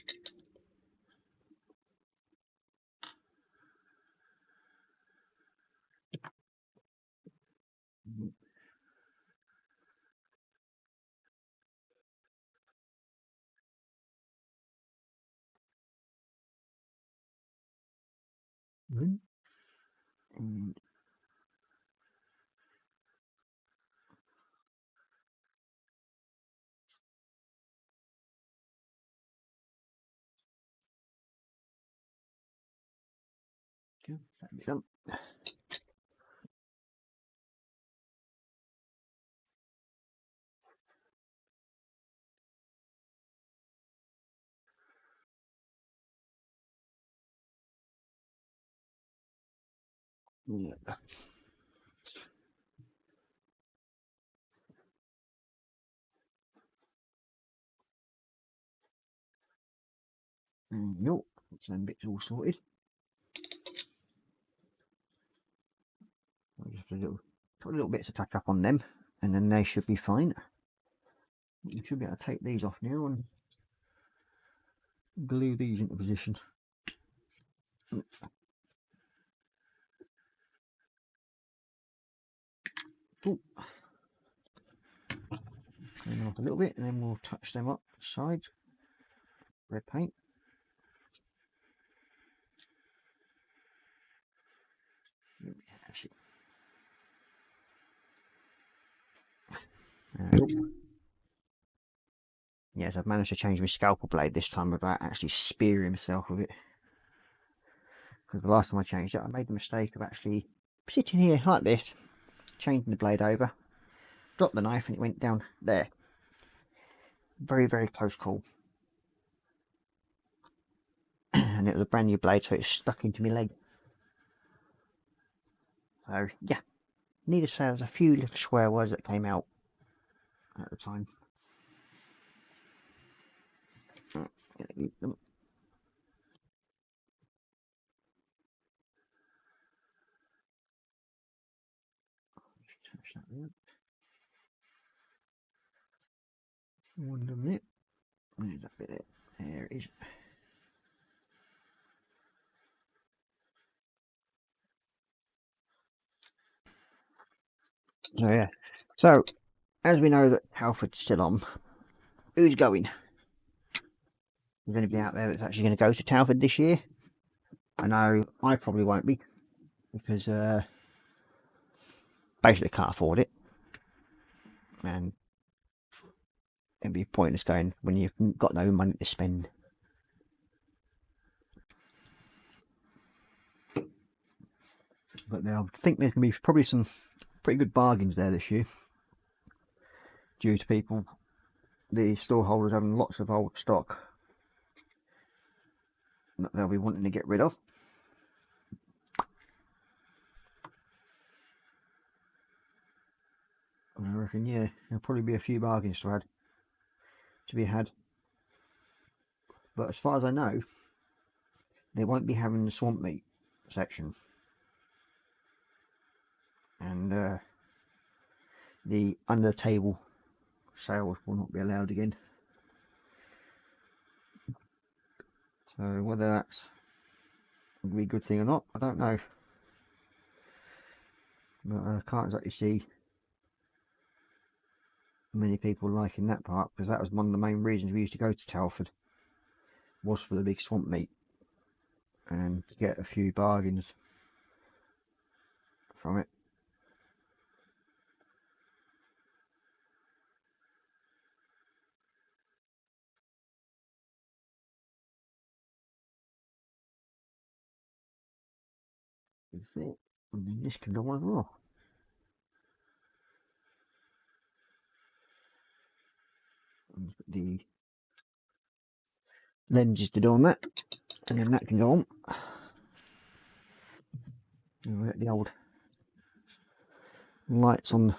And that bit done. Yeah. And yup, some bits all sorted. I'll just have a little bits to tack up on them, and then they should be fine. You should be able to take these off now and glue these into position. Ooh. Clean them off a little bit, and then we'll touch them up sides. Red paint. Yes, I've managed to change my scalpel blade this time without actually spearing myself with it. Because the last time I changed it, I made the mistake of actually sitting here like this, changing the blade over, dropped the knife and it went down there. Very, very close call. And it was a brand new blade, so it stuck into my leg. So yeah, need to say there's a few little swear words that came out at the time. One minute. Where's that bit there? There it is. So yeah. So as we know that Telford's still on, who's going? Is anybody out there that's actually going to go to Telford this year? I know I probably won't be, because basically can't afford it, and it'd be pointless going when you've got no money to spend. But I think there's going to be probably some pretty good bargains there this year, due to people, the store holders, having lots of old stock that they'll be wanting to get rid of. And I reckon, yeah, there'll probably be a few bargains to be had. But as far as I know, they won't be having the swamp meat section, and the under the table sales will not be allowed again. So whether that's going to be a good thing or not, I don't know. But I can't exactly see many people liking that part, because that was one of the main reasons we used to go to Telford, was for the big swamp meat and to get a few bargains from it. And then this can go on as well. The lenses to do on that, and then that can go on. And we'll get the old lights on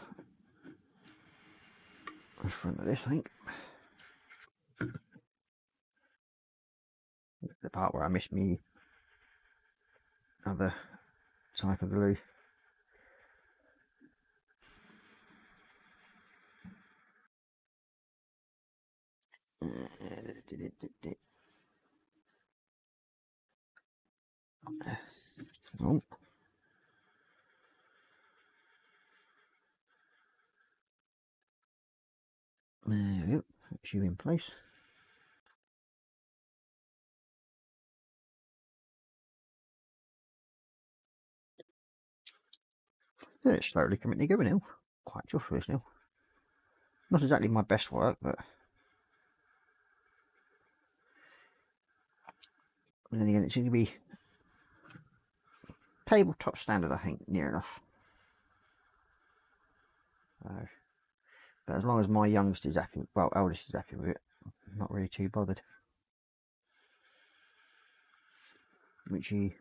the front of this, I think. The part where I missed me other type of glue. Oh. There we go, that's you in place. Yeah, it's slowly coming together now. Quite chuffed with this now. Not exactly my best work, but then again, it's going to be tabletop standard, I think, near enough. But as long as my youngest is happy, well, eldest is happy with it, I'm not really too bothered. Which he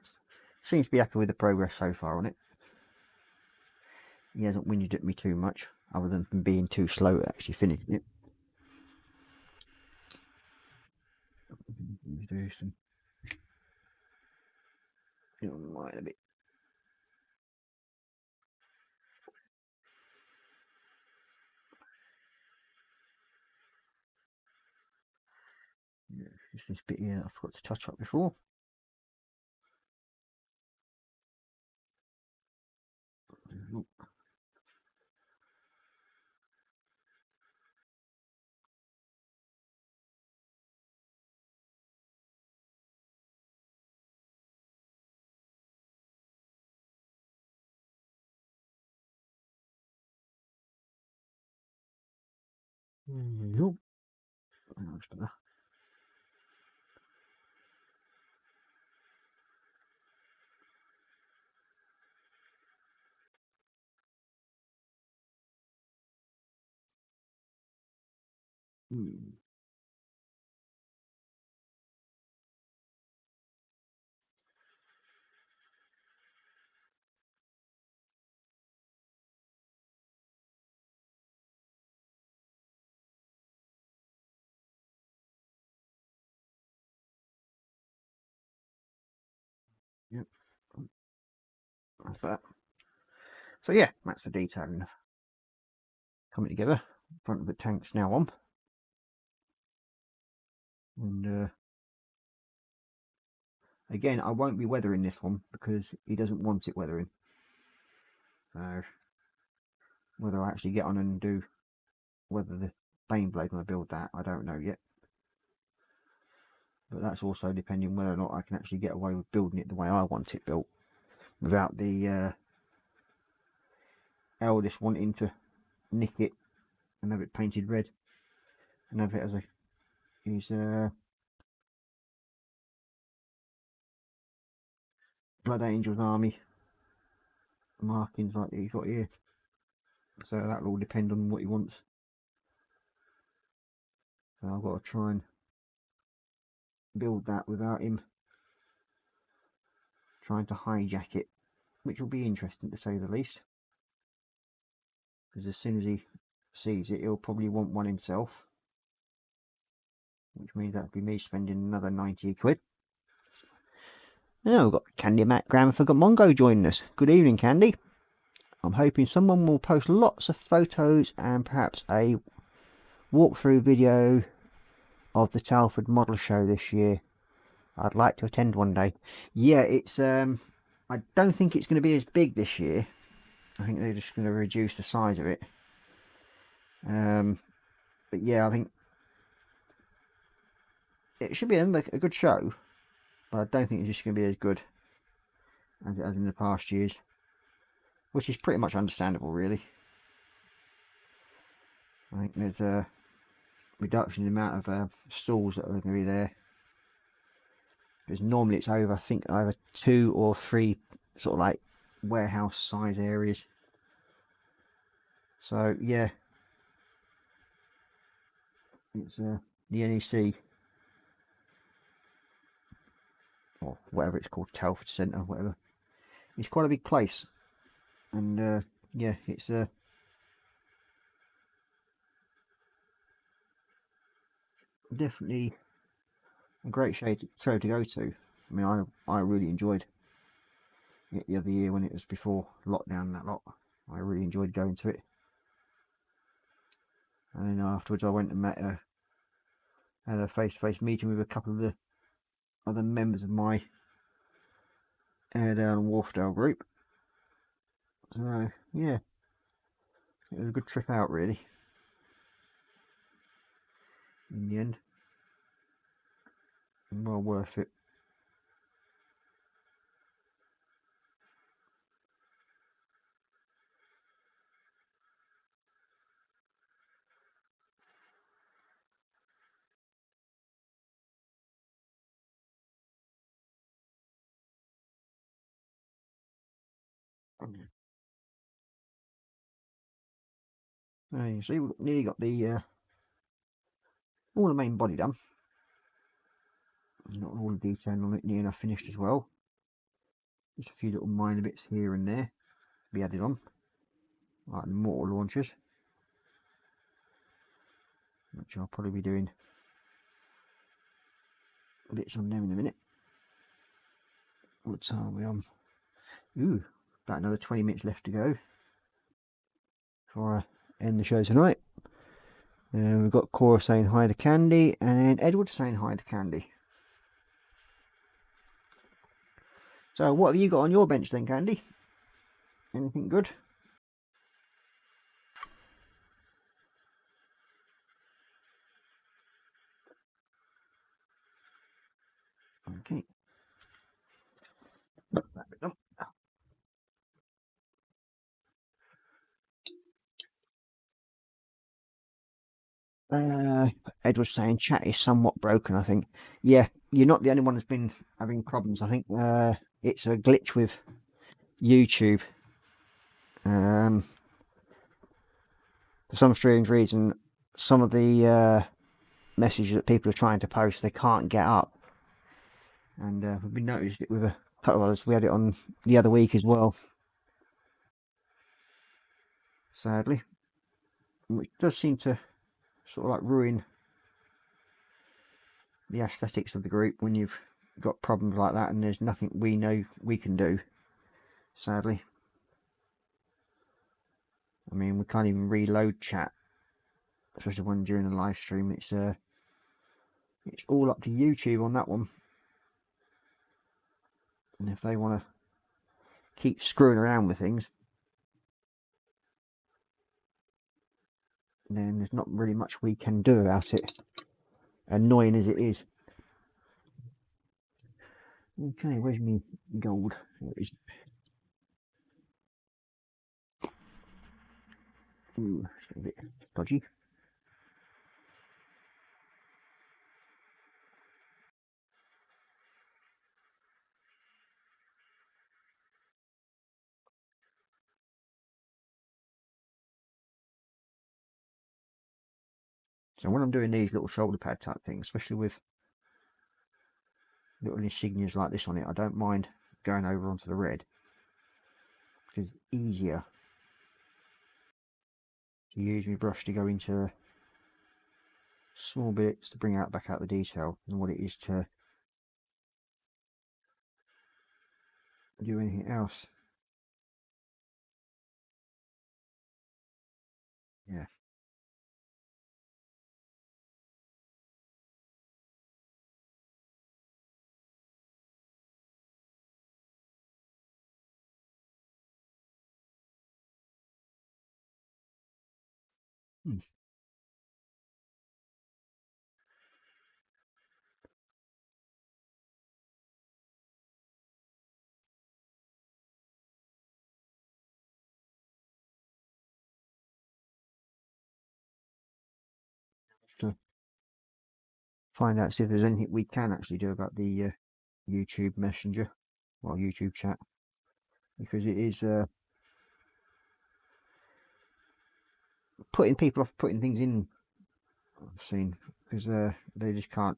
seems to be happy with the progress so far on it. He hasn't whinged at me too much, other than being too slow at actually finishing it. Do some a bit. Yeah, just this bit here that I forgot to touch up before. Nope. Yep. That's that. So yeah, that's the detailing coming together. Front of the tank's now on. And again, I won't be weathering this one because he doesn't want it weathering. So whether I actually get on and do whether the Bane blade when I build that, I don't know yet. But that's also depending whether or not I can actually get away with building it the way I want it built, without the eldest wanting to nick it and have it painted red and have it as his Blood Angels army markings like he's got here. So that'll all depend on what he wants. So I've got to try and build that without him trying to hijack it, which will be interesting to say the least. Because as soon as he sees it, he'll probably want one himself, which means that'd be me spending another 90 quid. Now we've got Candy Matt Gramford Mongo joining us. Good evening, Candy. I'm hoping someone will post lots of photos and perhaps a walkthrough video of the Telford Model Show this year. I'd like to attend one day. Yeah, it's I don't think it's going to be as big this year. I think they're just going to reduce the size of it. But yeah, I think it should be a good show, but I don't think it's just going to be as good as it has in the past years, which is pretty much understandable, really. I think there's a reduction in the amount of stalls that are going to be there, because normally it's over, I think, either 2 or 3 sort of like warehouse size areas. So yeah, it's the NEC, or whatever it's called, Telford Centre, whatever. It's quite a big place, and yeah, it's definitely a great show to go to. I mean, I really enjoyed it the other year when it was before lockdown and that lot. I really enjoyed going to it. And then afterwards I went and had a face-to-face meeting with a couple of the other members of my Airedale and Wharfdale group. So yeah, it was a good trip out, really, in the end, and well worth it. So you see, we've nearly got the all the main body done. Not all the detailing on it near enough finished as well. Just a few little minor bits here and there to be added on, like the mortar launchers, which I'll probably be doing bits on them in a minute. What time are we on? Ooh, about another 20 minutes left to go before I end the show tonight. And we've got Korra saying hi to Candy, and then Edward saying hi to Candy. So what have you got on your bench then, Candy? Anything good? Okay. Edward's saying chat is somewhat broken, I think. Yeah, you're not the only one that's been having problems. I think it's a glitch with YouTube. For some strange reason, some of the message that people are trying to post, they can't get up. And we've been noticed it with a couple of others. We had it on the other week as well, sadly, which does seem to sort of like ruin the aesthetics of the group when you've got problems like that and there's nothing we know we can do, sadly. I mean, we can't even reload chat, especially one during the live stream. It's all up to YouTube on that one. And if they want to keep screwing around with things, then there's not really much we can do about it, annoying as it is. Okay, where's me gold? Where is it? Ooh, it's a bit dodgy. So when I'm doing these little shoulder pad type things, especially with little insignias like this on it, I don't mind going over onto the red because it's easier to use my brush to go into small bits to bring out back out the detail than what it is to do anything else. Yeah. Hmm. To find out, see if there's anything we can actually do about the YouTube Messenger, well, YouTube chat, because it is putting people off putting things in. I've seen because they just can't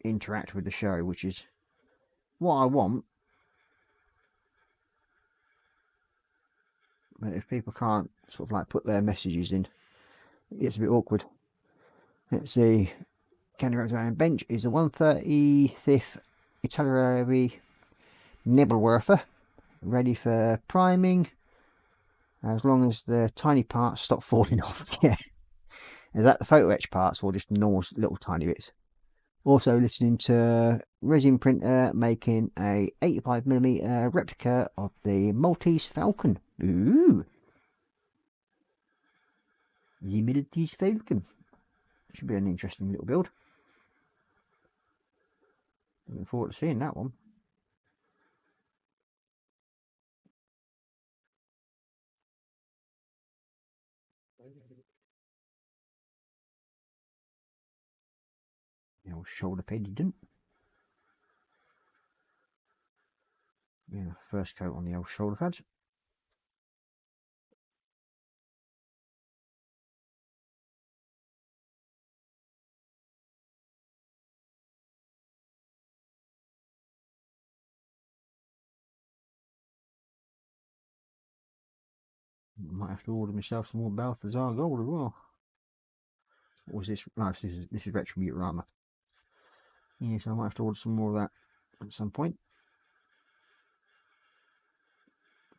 interact with the show, which is what I want. But if people can't sort of like put their messages in, it gets a bit awkward. Let's see. Candy Rose Bench is a 135th Italy Nebelwerfer, ready for priming, as long as the tiny parts stop falling off. Yeah. Is that the photo etch parts or just normal little tiny bits? Also listening to Resin Printer making a 85mm replica of the Maltese Falcon. Ooh. The Maltese Falcon. Should be an interesting little build. Looking forward to seeing that one. The old shoulder pendant. Yeah, first coat on the old shoulder pads. Might have to order myself some more Balthazar gold as well. What was this? No, this is Retro Mutarama. Yeah, so I might have to order some more of that at some point.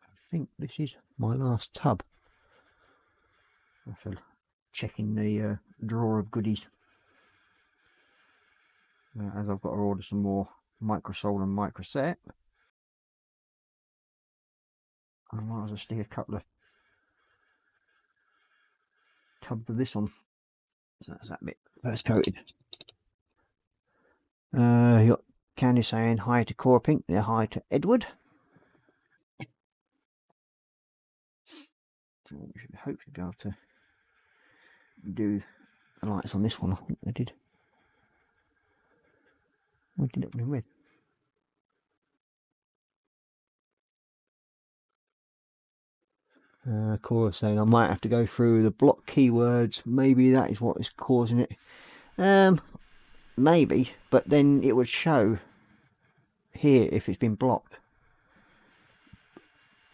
I think this is my last tub. After checking the drawer of goodies, as I've got to order some more Microsol and Microset. I might as well stick a couple of tubs of this on. So that's that bit first coated. You got Candy saying hi to Korra Pink, yeah, hi to Edward. So we should hopefully be able to do the lights on this one. I think I did. What did it bring with? Korra saying I might have to go through the block keywords. Maybe that is what is causing it. Maybe, but then it would show here if it's been blocked.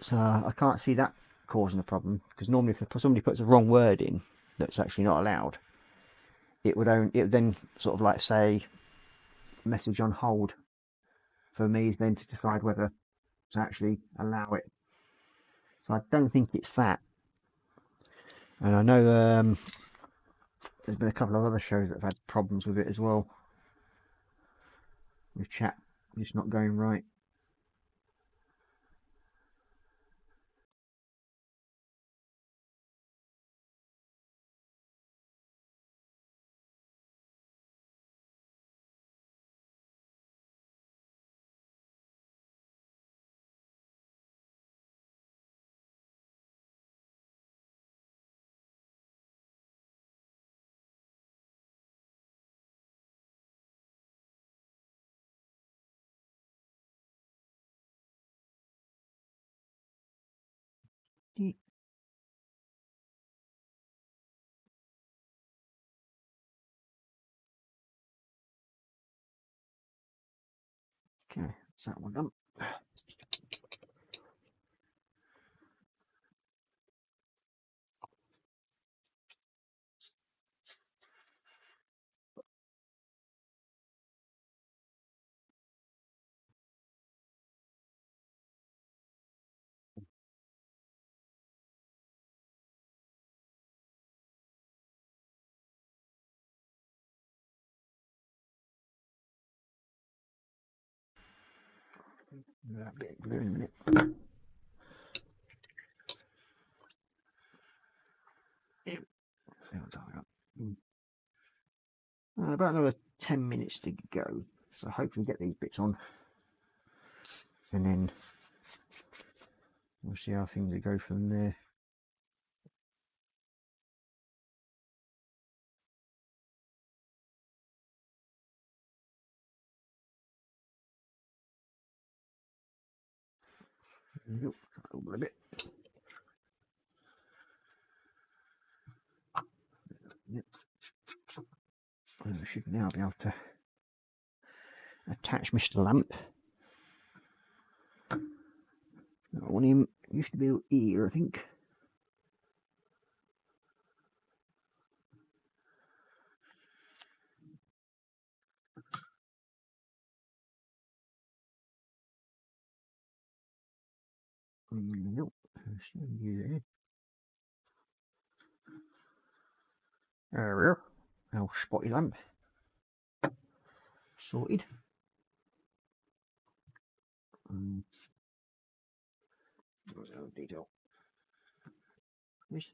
So I can't see that causing a problem, because normally if somebody puts the wrong word in that's actually not allowed, it would then sort of like say message on hold for me then to decide whether to actually allow it. So I don't think it's that. And I know there's been a couple of other shows that have had problems with it as well, with chat just not going right. Okay, that's that one done. That bit blue in a minute. About another 10 minutes to go, so hopefully get these bits on, and then we'll see how things go from there. Nope, a bit. Yep. I should now be able to attach Mr. Lamp. I want him, used to be here, I think. Nope, still you there. There we are. Our spotty lamp sorted. Detail. This.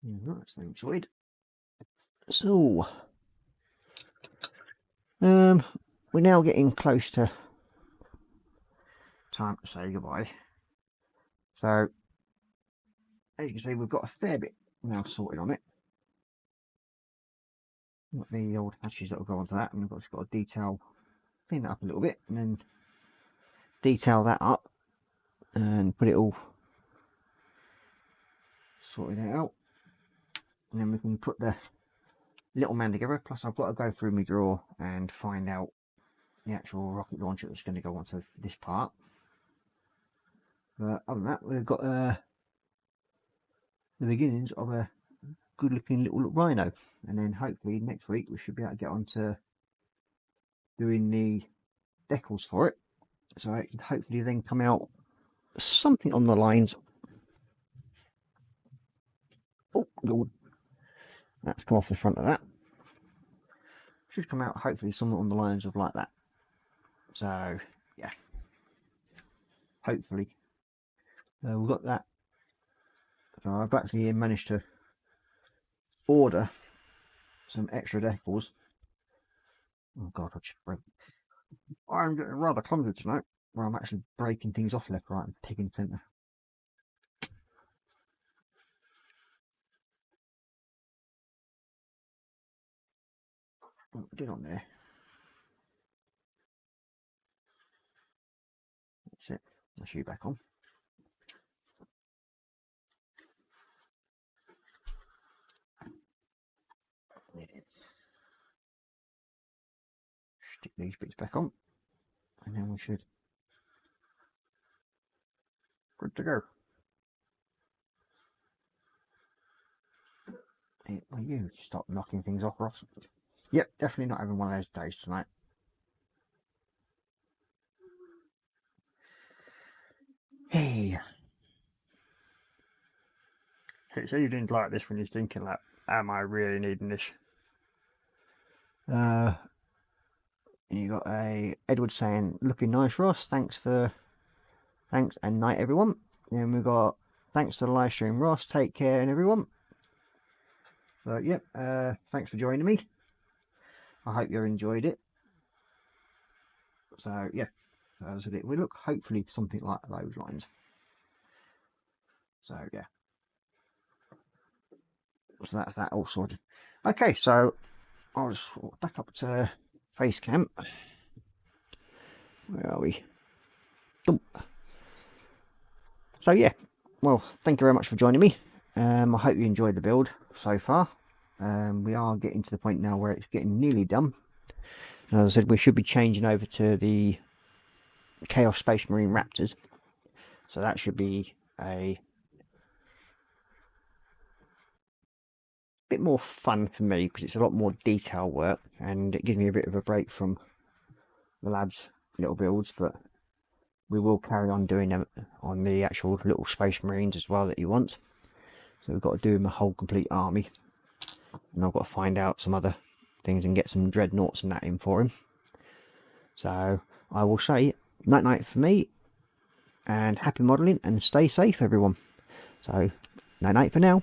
Right, so enjoyed. So, we're now getting close to time to say goodbye. So, as you can see, we've got a fair bit now sorted on it. Got the old patches that will go onto that, and we've just got to detail, clean that up a little bit, and then detail that up and put it all sorted out. And then we can put the little man together. Plus, I've got to go through my drawer and find out the actual rocket launcher that's going to go onto this part. But other than that, we've got the beginnings of a good looking little Rhino, and then hopefully next week we should be able to get on to doing the decals for it, so it can hopefully then come out something on the lines. Oh god, that's come off the front of that. Should come out hopefully something on the lines of like that. So yeah, hopefully we've got that. So I've actually managed to order some extra decals. Oh god, I just broke. I'm getting rather clumsy tonight, where I'm actually breaking things off left, right, and picking centre. Get on there. That's it. That's you back on. Yeah. Stick these bits back on, and then we should good to go. Well, you stop knocking things off, Ross. Yep, definitely not having one of those days tonight. Hey. So you didn't like this when you're thinking like, am I really needing this? You got a Edward saying, looking nice, Ross. Thanks and night, everyone. Then we got thanks for the live stream, Ross. Take care, and everyone. So yep, thanks for joining me. I hope you enjoyed it. So yeah, we look hopefully something like those lines. So yeah, so that's that all sorted. Okay, so I'll just back up to face camp. Where are we? So yeah, well, thank you very much for joining me. I hope you enjoyed the build so far. We are getting to the point now where it's getting nearly done. As I said, we should be changing over to the Chaos Space Marine Raptors. So that should be a bit more fun for me because it's a lot more detail work and it gives me a bit of a break from the lads' little builds. But we will carry on doing them on the actual little Space Marines as well that you want. So we've got to do them a whole complete army. And I've got to find out some other things and get some dreadnoughts and that in for him. So I will say night night for me and happy modelling and stay safe, everyone. So night night for now.